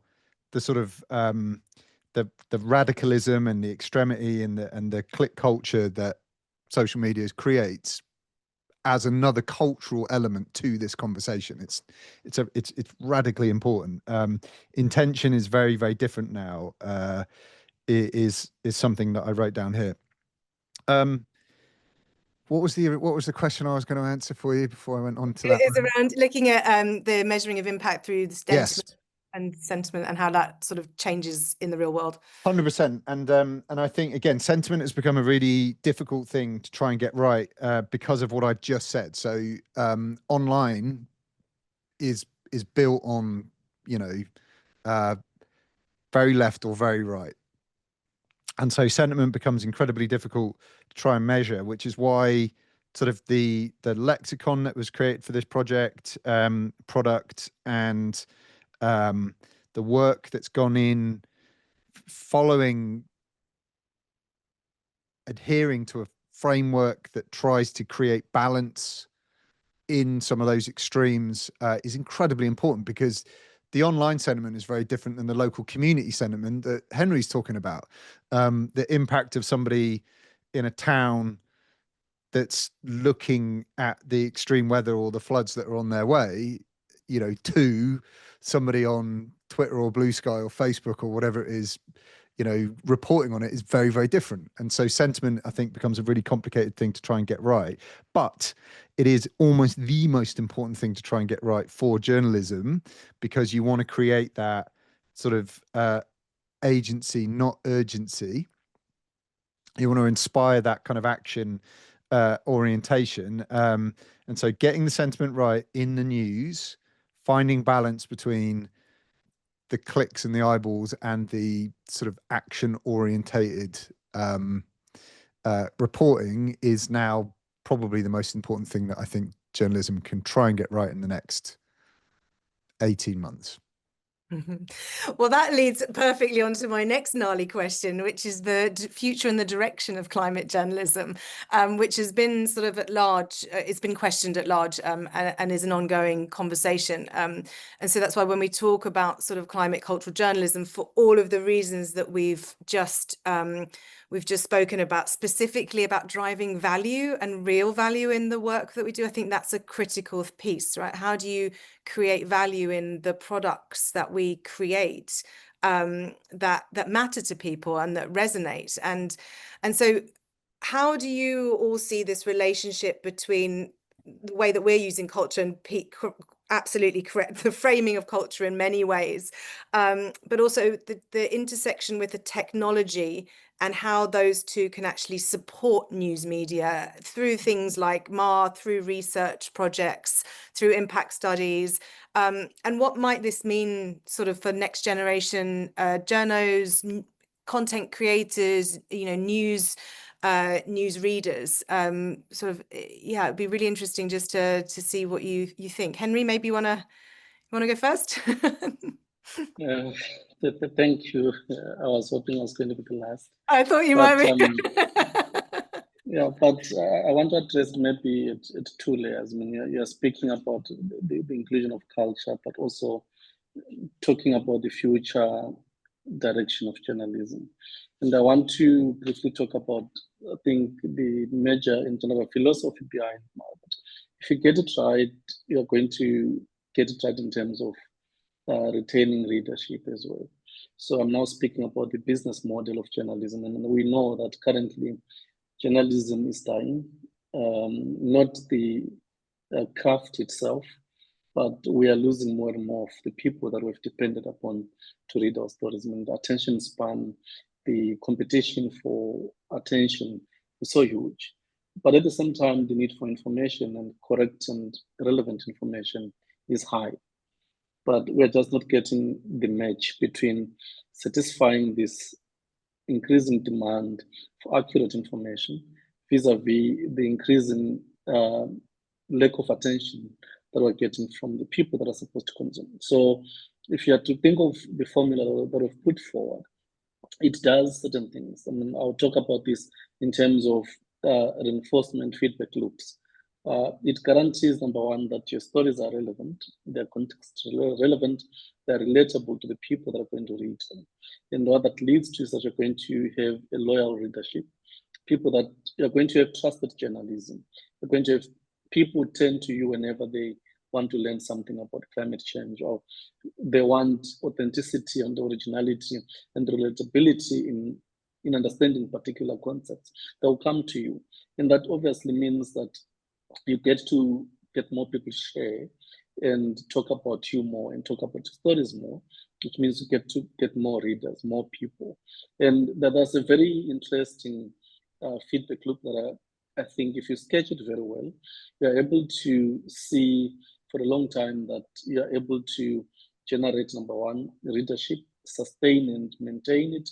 the sort of the radicalism and the extremity and the click culture that social media creates as another cultural element to this conversation. It's radically important. Intention is very, very different now. Is something that I wrote down here. What was the question I was going to answer for you before I went on to that? It's around looking at the measuring of impact through the sentiment and how that sort of changes in the real world. 100%. And I think, again, sentiment has become a really difficult thing to try and get right because of what I've just said. So online is built on, very left or very right. And so sentiment becomes incredibly difficult to try and measure, which is why sort of the lexicon that was created for this product, and the work that's gone in following, adhering to a framework that tries to create balance in some of those extremes is incredibly important, because the online sentiment is very different than the local community sentiment that Henry's talking about. The impact of somebody in a town that's looking at the extreme weather or the floods that are on their way, you know, to somebody on Twitter or Blue Sky or Facebook or whatever it is, you know, reporting on it is very, very different. And so sentiment, I think, becomes a really complicated thing to try and get right. But it is almost the most important thing to try and get right for journalism, because you want to create that sort of agency, not urgency. You want to inspire that kind of action orientation. And so getting the sentiment right in the news, finding balance between the clicks and the eyeballs and the sort of action orientated reporting is now probably the most important thing that I think journalism can try and get right in the next 18 months. Well, that leads perfectly onto my next gnarly question, which is the future and the direction of climate journalism, which has been sort of at large, it's been questioned at large, and is an ongoing conversation. And so that's why when we talk about sort of climate cultural journalism, for all of the reasons that we've just spoken about, specifically about driving value and real value in the work that we do, I think that's a critical piece, right? How do you create value in the products that we create that matter to people and that resonate? And so how do you all see this relationship between the way that we're using culture, and absolutely correct, the framing of culture in many ways, but also the intersection with the technology and how those two can actually support news media through things like Maai, through research projects, through impact studies, and what might this mean sort of for next generation journos, content creators, you know, news readers. Sort of, yeah, it'd be really interesting just to see what you think. Henry, maybe you wanna go first? Thank you. I was hoping I was going to be the last. I thought you might be. Yeah, but I want to address maybe at two layers. I mean, you're speaking about the inclusion of culture, but also talking about the future direction of journalism. And I want to briefly talk about, I think, the major in general philosophy behind it. If you get it right, you're going to get it right in terms of retaining readership as well. So I'm now speaking about the business model of journalism, and we know that currently journalism is dying, not the craft itself, but we are losing more and more of the people that we've depended upon to read our stories. I mean, the attention span, the competition for attention is so huge. But at the same time, the need for information and correct and relevant information is high. But we're just not getting the match between satisfying this increasing demand for accurate information vis-a-vis the increasing lack of attention that we're getting from the people that are supposed to consume. So if you have to think of the formula that we've put forward, it does certain things. I mean, I'll talk about this in terms of reinforcement feedback loops. It guarantees, number one, that your stories are relevant, they're context relevant, they're relatable to the people that are going to read them. And what that leads to is that you're going to have a loyal readership, people that you're going to have trusted journalism. You're going to have people turn to you whenever they want to learn something about climate change, or they want authenticity and originality and relatability in understanding particular concepts. They'll come to you. And that obviously means that you get to get more people to share and talk about you more and talk about your stories more, which means you get to get more readers, more people. And that's a very interesting feedback loop that I think if you sketch it very well, you're able to see for a long time that you're able to generate, number one, readership, sustain and maintain it,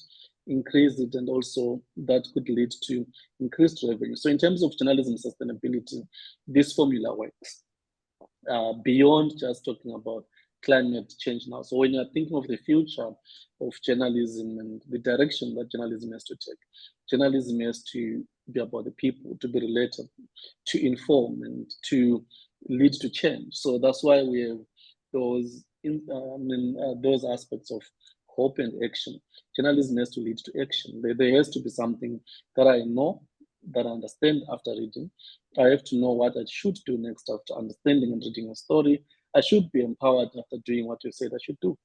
increase it, and also that could lead to increased revenue. So in terms of journalism sustainability, this formula works beyond just talking about climate change now. So when you're thinking of the future of journalism and the direction that journalism has to take, journalism has to be about the people, to be relatable, to inform, and to lead to change. So that's why we have those those aspects of hope and action. Journalism has to lead to action. There has to be something that I know, that I understand after reading. I have to know what I should do next after understanding and reading a story. I should be empowered after doing what you said I should do.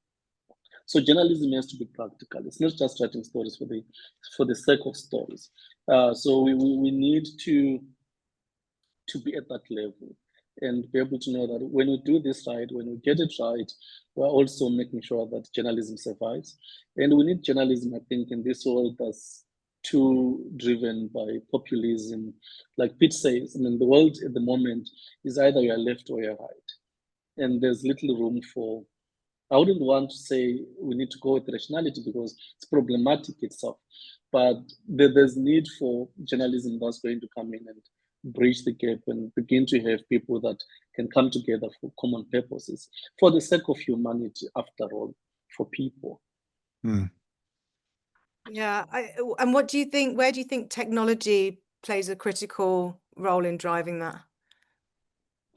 So journalism has to be practical. It's not just writing stories for the sake of stories. So we need to be at that level and be able to know that when we do this right, when we get it right, we're also making sure that journalism survives. And we need journalism, I think, in this world that's too driven by populism. Like Pete says, I mean, the world at the moment is either you're left or you're right. And there's little room for, I wouldn't want to say we need to go with rationality because it's problematic itself, but there's need for journalism that's going to come in and bridge the gap and begin to have people that can come together for common purposes, for the sake of humanity, after all, for people. Yeah. And what do you think, where do you think technology plays a critical role in driving that?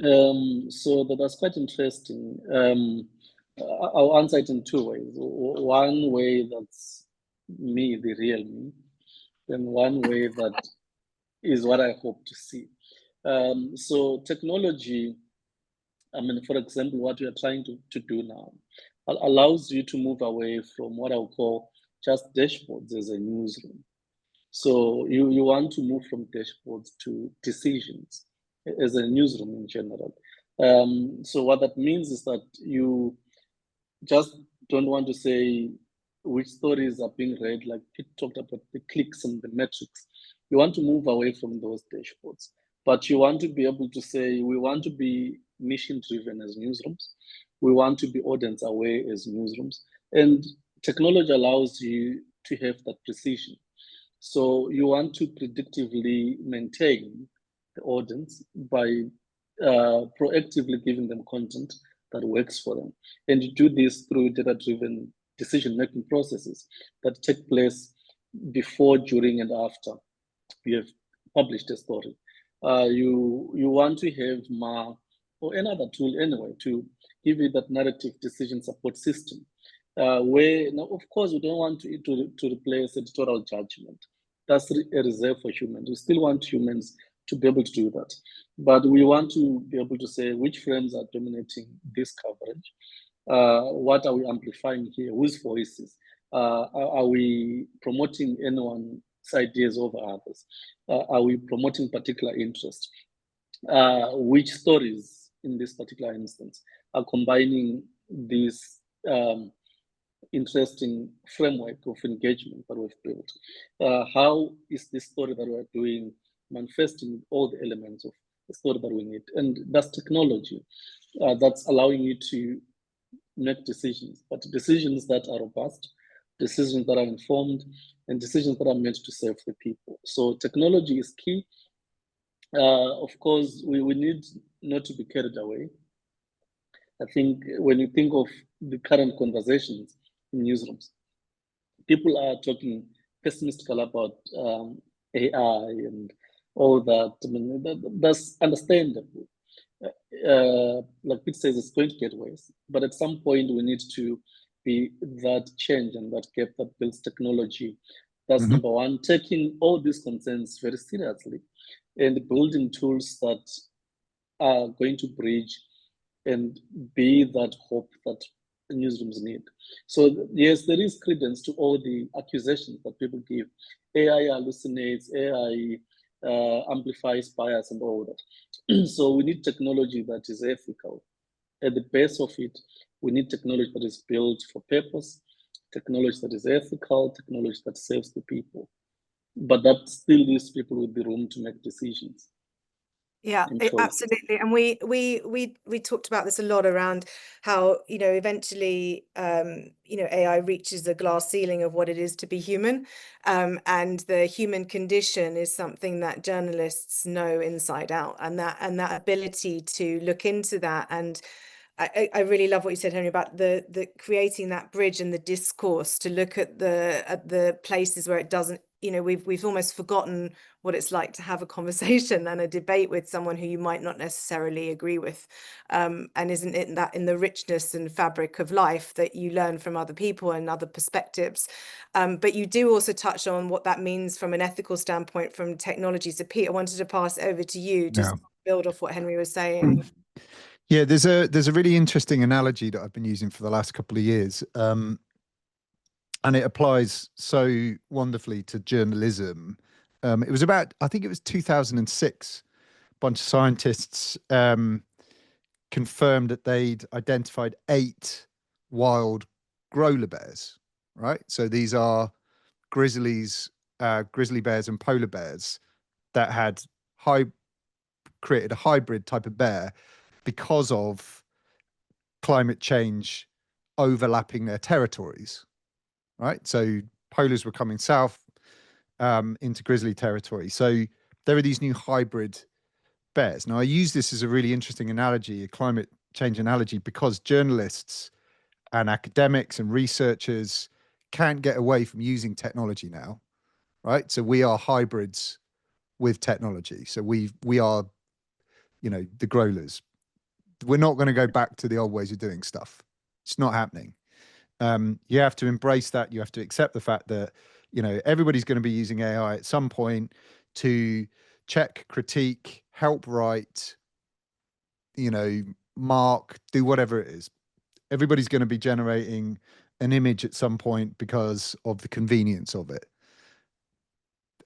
So that's quite interesting. I'll answer it in two ways. One way that's me, the real me, and one way that is what I hope to see. So technology, I mean, for example, what we are trying to do now allows you to move away from what I'll call just dashboards as a newsroom. So you want to move from dashboards to decisions as a newsroom in general. So what that means is that you just don't want to say which stories are being read, like Pete talked about the clicks and the metrics. You want to move away from those dashboards, but you want to be able to say, we want to be mission driven as newsrooms. We want to be audience aware as newsrooms. And technology allows you to have that precision. So you want to predictively maintain the audience by proactively giving them content that works for them. And you do this through data-driven decision-making processes that take place before, during, and after you have published a story. You want to have Maai or another tool anyway to give you that narrative decision support system. Where now, of course, we don't want to replace editorial judgment. That's a reserve for humans. We still want humans to be able to do that. But we want to be able to say which frames are dominating this coverage. What are we amplifying here? Whose voices? Are we promoting anyone's ideas over others? Are we promoting particular interest? Which stories in this particular instance are combining this interesting framework of engagement that we've built? How is this story that we're doing manifesting all the elements of the story that we need? And that's technology that's allowing you to make decisions, but decisions that are robust, decisions that are informed, and decisions that are meant to serve the people. So technology is key. Of course, we need not to be carried away. I think when you think of the current conversations in newsrooms, people are talking pessimistically about AI and all that. I mean, that's understandable. Like Pete says, it's going to get worse. But at some point, we need to be that change and that gap that builds technology. That's number one, taking all these concerns very seriously and building tools that are going to bridge and be that hope that newsrooms need. So yes, there is credence to all the accusations that people give. AI hallucinates, AI amplifies bias and all that. So we need technology that is ethical. At the base of it, we need technology that is built for purpose, technology that is ethical, technology that serves the people. But that still leaves people with the room to make decisions. Yeah, absolutely. And we talked about this a lot around how, eventually, AI reaches the glass ceiling of what it is to be human. And the human condition is something that journalists know inside out, and that ability to look into that. And I really love what you said, Henry, about the creating that bridge and the discourse to look at the places where it doesn't you know, we've almost forgotten what it's like to have a conversation and a debate with someone who you might not necessarily agree with. And isn't it that in the richness and fabric of life that you learn from other people and other perspectives? But you do also touch on what that means from an ethical standpoint from technology. So Pete, I wanted to pass it over to you, just to build off what Henry was saying. Yeah, there's a really interesting analogy that I've been using for the last couple of years. And it applies so wonderfully to journalism. It was about, I think it was 2006, a bunch of scientists confirmed that they'd identified 8 wild growler bears, right? So these are grizzly bears and polar bears that had created a hybrid type of bear because of climate change overlapping their territories, right? So polars were coming south into grizzly territory. So there are these new hybrid bears. Now, I use this as a really interesting analogy, a climate change analogy, because journalists and academics and researchers can't get away from using technology now, right? So we are hybrids with technology. So we are, you know, the growlers. We're not going to go back to the old ways of doing stuff. It's not happening. You have to embrace that. You have to accept the fact that, you know, everybody's going to be using AI at some point to check, critique, help write, you know, mark, do whatever it is. Everybody's going to be generating an image at some point because of the convenience of it.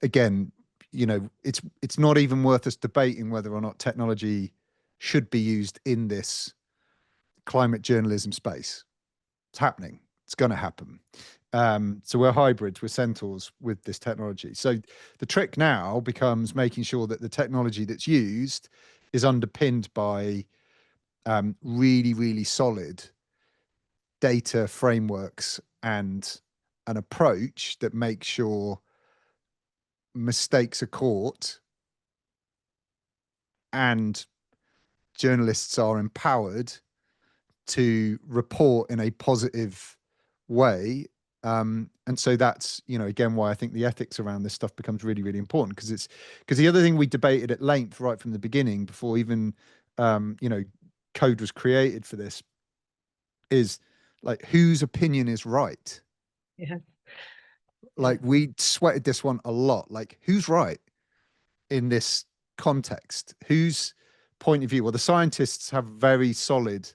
Again, you know, it's not even worth us debating whether or not technology should be used in this climate journalism space. It's happening. It's going to happen. So we're hybrids, we're centaurs with this technology. So the trick now becomes making sure that the technology that's used is underpinned by really, really solid data frameworks and an approach that makes sure mistakes are caught and journalists are empowered to report in a positive way. And so that's, you know, again, why I think the ethics around this stuff becomes really, really important, because the other thing we debated at length right from the beginning, before even, you know, code was created for this, is like, whose opinion is right? Yeah. Like, we sweated this one a lot. Like, who's right in this context? Whose point of view? Well, the scientists have very solid,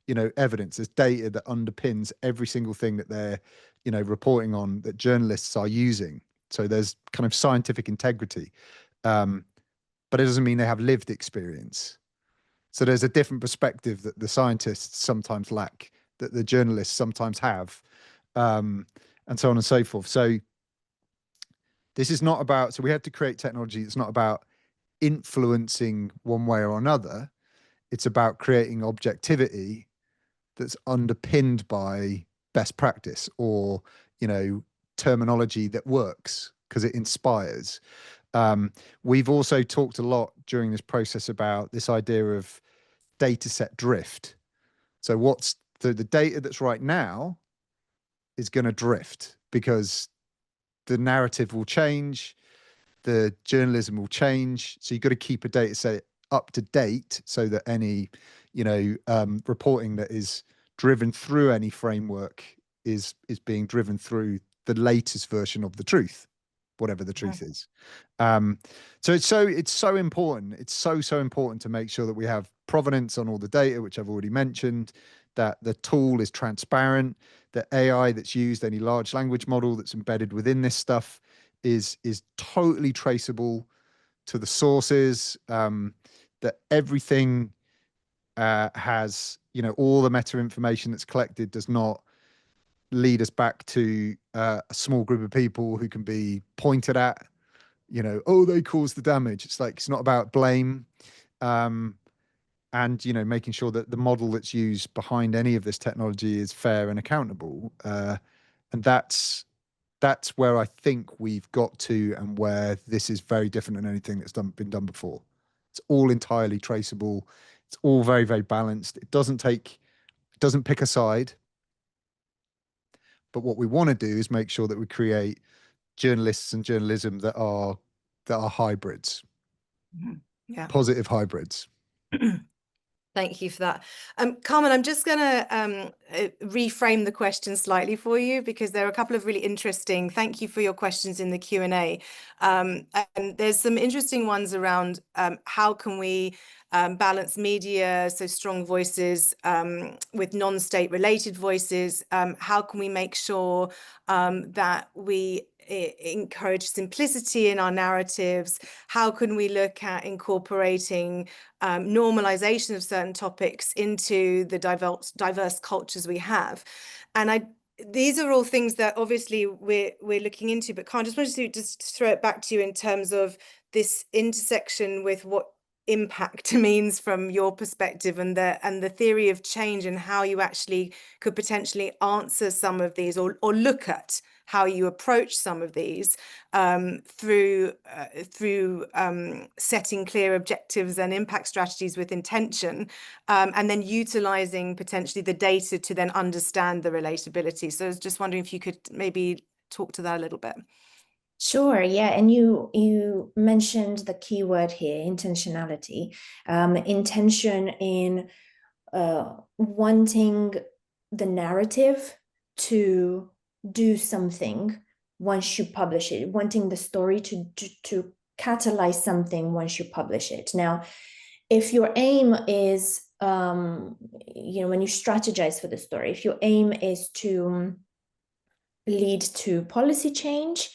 you know, evidence. There's data that underpins every single thing that they're, you know, reporting on, that journalists are using. So there's kind of scientific integrity, but it doesn't mean they have lived experience. So there's a different perspective that the scientists sometimes lack, that the journalists sometimes have, and so on and so forth. So this is not about, so we had to create technology that's not about influencing one way or another. It's about creating objectivity that's underpinned by best practice, or, you know, terminology that works because it inspires. We've also talked a lot during this process about this idea of data set drift. So the data that's right now is going to drift because the narrative will change, the journalism will change. So you've got to keep a data set up to date so that any, you know, reporting that is driven through any framework is being driven through the latest version of the truth, whatever the truth is. So it's so important. It's so important to make sure that we have provenance on all the data, which I've already mentioned, that the tool is transparent, that AI that's used, any large language model that's embedded within this stuff, is totally traceable to the sources, that everything has, you know, all the meta information that's collected does not lead us back to a small group of people who can be pointed at, you know, oh, they caused the damage. It's like, it's not about blame. And, you know, making sure that the model that's used behind any of this technology is fair and accountable. And that's where I think we've got to, and where this is very different than anything that's been done before. It's all entirely traceable. It's all very, very balanced. It doesn't pick a side. But what we want to do is make sure that we create journalists and journalism that are hybrids, Yeah. positive hybrids. Thank you for that. Carmen, I'm just going to reframe the question slightly for you, because there are a couple of really interesting, thank you for your questions in the Q&A. And there's some interesting ones around how can we balance media, so strong voices with non-state related voices. How can we make sure that we encourage simplicity in our narratives? How can we look at incorporating normalization of certain topics into the diverse cultures we have? And these are all things that obviously we're looking into, but Khan, just wanted to just throw it back to you in terms of this intersection with what impact means from your perspective, and the theory of change, and how you actually could potentially answer some of these, or look at how you approach some of these through setting clear objectives and impact strategies with intention, and then utilizing potentially the data to then understand the relatability. So I was just wondering if you could maybe talk to that a little bit. Sure, yeah, and you mentioned the key word here, intentionality. Intention in wanting the narrative to do something once you publish it, wanting the story to catalyze something once you publish it. Now, if your aim is, when you strategize for the story, if your aim is to lead to policy change,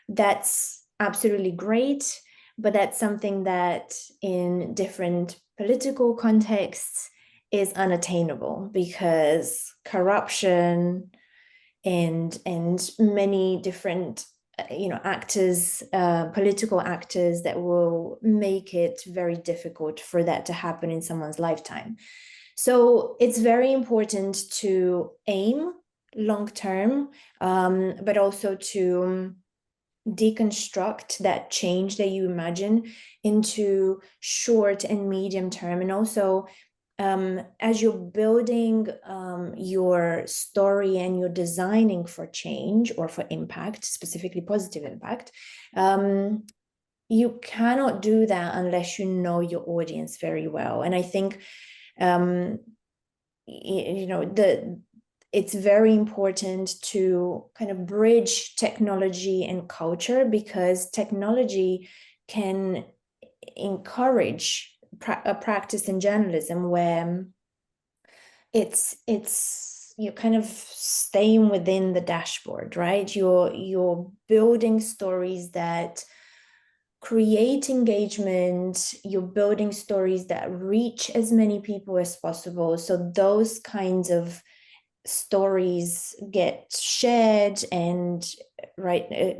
that's absolutely great, but that's something that in different political contexts is unattainable, because corruption and many different actors, political actors, that will make it very difficult for that to happen in someone's lifetime. So it's very important to aim long term, but also to deconstruct that change that you imagine into short and medium term. And also, as you're building your story and you're designing for change or for impact, specifically positive impact, you cannot do that unless you know your audience very well. And I think it's very important to kind of bridge technology and culture, because technology can encourage a practice in journalism where it's you're kind of staying within the dashboard, right? You're building stories that create engagement, you're building stories that reach as many people as possible. So those kinds of stories get shared and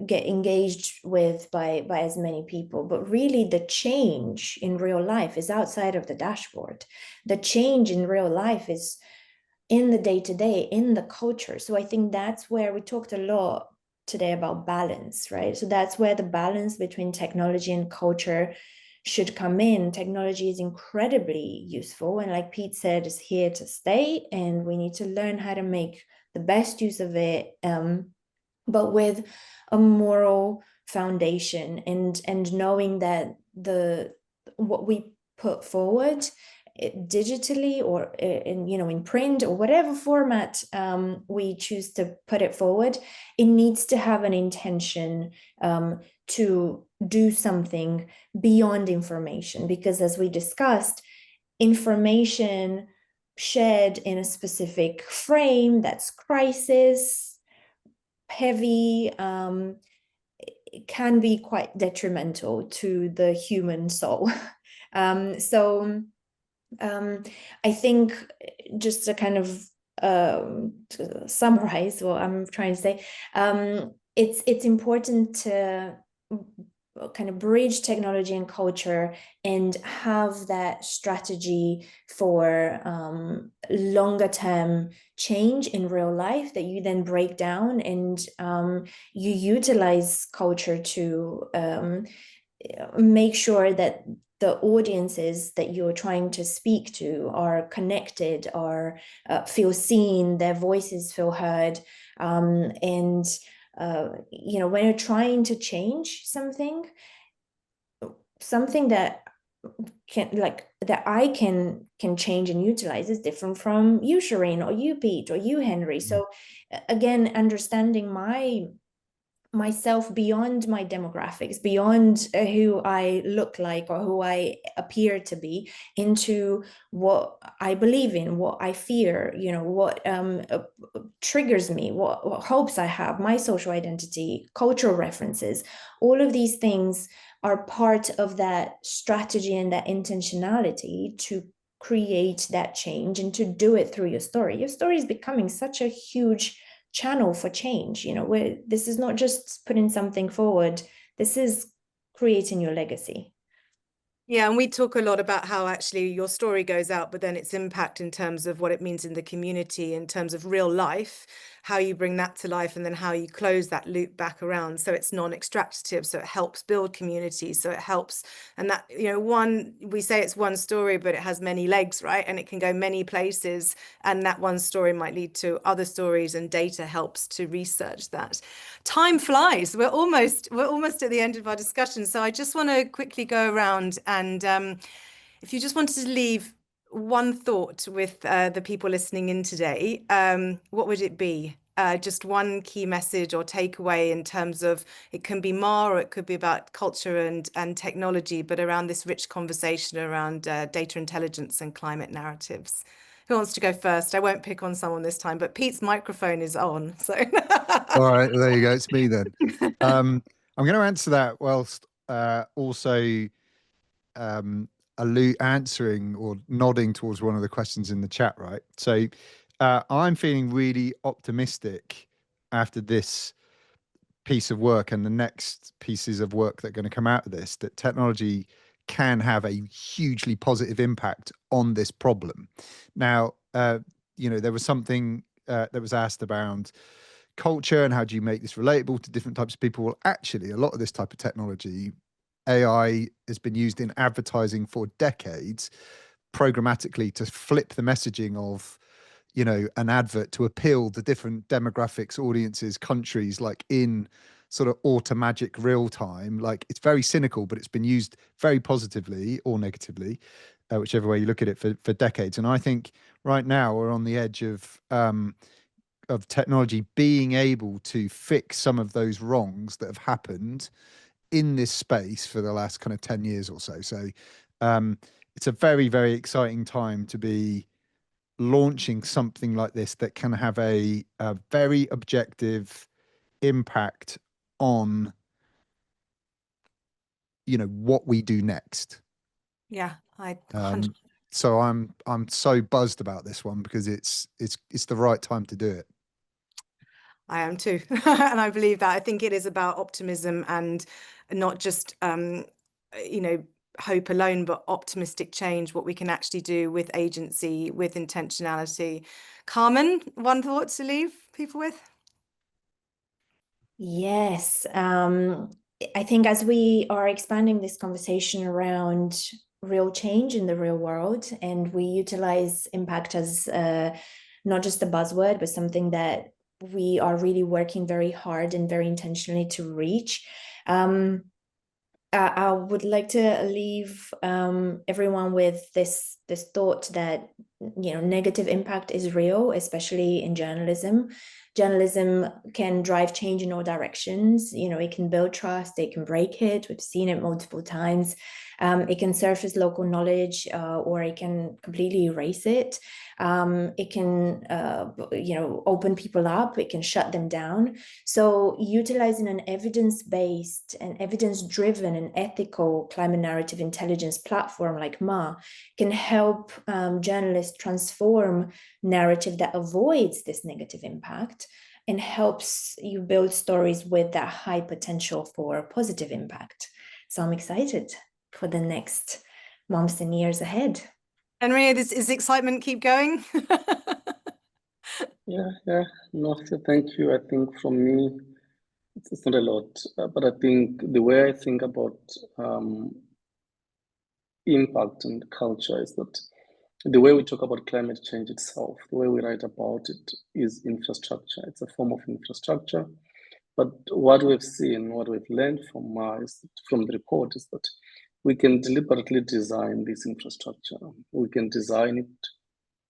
get engaged with by as many people. But really, the change in real life is outside of the dashboard. The change in real life is in the day-to-day, in the culture. So I think that's where we talked a lot today about balance, right? So that's where the balance between technology and culture should come in. Technology is incredibly useful, and like Pete said, is here to stay, and we need to learn how to make the best use of it, but with a moral foundation, and knowing that what we put forward digitally or in print or whatever format we choose to put it forward, it needs to have an intention to do something beyond information. Because as we discussed, information shared in a specific frame that's crisis heavy it can be quite detrimental to the human soul. I think, just to kind of to summarize what I'm trying to say, it's important to kind of bridge technology and culture and have that strategy for longer term change in real life that you then break down, and you utilize culture to make sure that the audiences that you're trying to speak to are connected, or feel seen, their voices feel heard, and when you're trying to change something that I can change and utilize is different from you, Shireen, or you, Pete, or you, Henry. So again, understanding myself beyond my demographics, beyond who I look like or who I appear to be, into what I believe in, what I fear, what triggers me, what hopes I have, my social identity, cultural references. All of these things are part of that strategy and that intentionality to create that change and to do it through your story. Your story is becoming such a huge channel for change, where this is not just putting something forward, this is creating your legacy. Yeah, and we talk a lot about how actually your story goes out, but then its impact in terms of what it means in the community, in terms of real life, how you bring that to life, and then how you close that loop back around. So it's non-extractive, so it helps build community, so it helps. And that, we say it's one story, but it has many legs, right? And it can go many places. And that one story might lead to other stories, and data helps to research that. Time flies. We're almost at the end of our discussion. So I just want to quickly go around, and if you just wanted to leave one thought with the people listening in today, what would it be? Just one key message or takeaway in terms of, it can be Ma, or it could be about culture and technology, but around this rich conversation around data intelligence and climate narratives. Who wants to go first? I won't pick on someone this time, but Pete's microphone is on. So all right, there you go. It's me then. I'm going to answer that whilst also answering or nodding towards one of the questions in the chat, right? So I'm feeling really optimistic after this piece of work and the next pieces of work that are going to come out of this, that technology can have a hugely positive impact on this problem. Now, there was something that was asked about culture and how do you make this relatable to different types of people. Well, actually, a lot of this type of technology, AI, has been used in advertising for decades, programmatically, to flip the messaging of an advert to appeal to different demographics, audiences, countries, like in sort of automagic real time. Like, it's very cynical, but it's been used very positively or negatively, whichever way you look at it, for decades. And I think right now we're on the edge of technology being able to fix some of those wrongs that have happened in this space for the last kind of 10 years or so. So it's a very, very exciting time to be launching something like this that can have a very objective impact on what we do next. Yeah, so I'm so buzzed about this one because it's the right time to do it. I am too. And I believe that. I think it is about optimism and not just hope alone, but optimistic change, what we can actually do with agency, with intentionality. Carmen, one thought to leave people with? Yes. I think as we are expanding this conversation around real change in the real world, and we utilize impact as not just a buzzword, but something that we are really working very hard and very intentionally to reach. I would like to leave everyone with this thought that negative impact is real, especially in journalism. Journalism can drive change in all directions. It can build trust, it can break it. We've seen it multiple times. It can surface local knowledge, or it can completely erase it. It can, open people up. It can shut them down. So utilizing an evidence-based and evidence-driven and ethical climate narrative intelligence platform like Ma can help journalists transform narrative that avoids this negative impact and helps you build stories with that high potential for positive impact. So I'm excited for the next months and years ahead. Henry, is excitement keep going? Yeah. No, so thank you. I think from me, it's not a lot, but I think the way I think about impact and culture is that the way we talk about climate change itself, the way we write about it, is infrastructure. It's a form of infrastructure. But what we've seen, what we've learned from from the report is that we can deliberately design this infrastructure. We can design it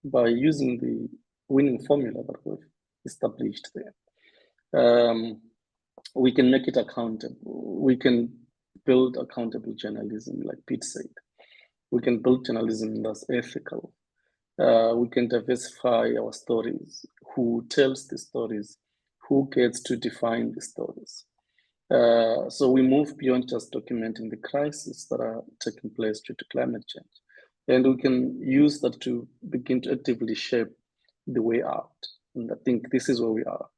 by using the winning formula that we've established there. We can make it accountable. We can build accountable journalism, like Pete said. We can build journalism that's ethical. We can diversify our stories. Who tells the stories? Who gets to define the stories? So we move beyond just documenting the crises that are taking place due to climate change. And we can use that to begin to actively shape the way out. And I think this is where we are.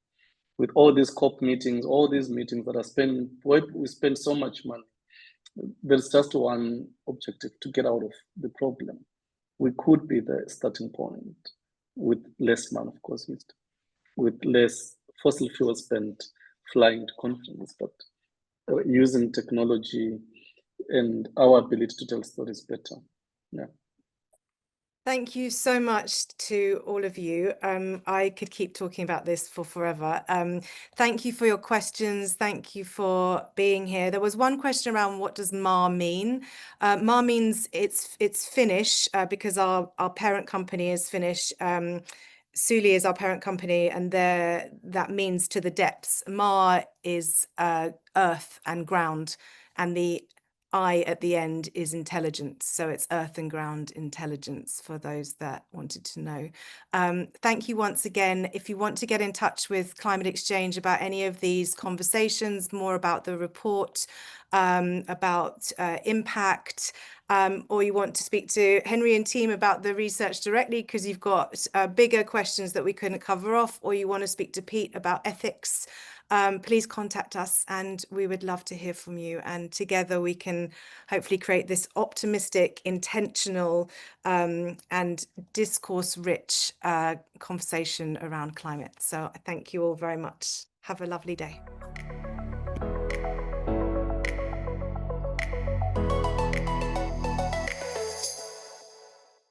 With all these COP meetings, all these meetings that are spent, we spend so much money. There's just one objective: to get out of the problem. We could be the starting point with less money, of course, used, with less fossil fuel spent flying to conferences, but using technology and our ability to tell stories better. Yeah. Thank you so much to all of you. I could keep talking about this for forever. Thank you for your questions. Thank you for being here. There was one question around what does Ma mean? Ma means it's Finnish because our parent company is Finnish. Suli is our parent company, and that means to the depths. Ma is earth and ground, and the I at the end is intelligence. So it's earth and ground intelligence for those that wanted to know. Thank you once again. If you want to get in touch with climateXchange about any of these conversations, more about the report, about impact, or you want to speak to Henry and team about the research directly because you've got bigger questions that we couldn't cover off, or you want to speak to Pete about ethics, please contact us and we would love to hear from you. And together we can hopefully create this optimistic, intentional and discourse-rich conversation around climate. So I thank you all very much. Have a lovely day.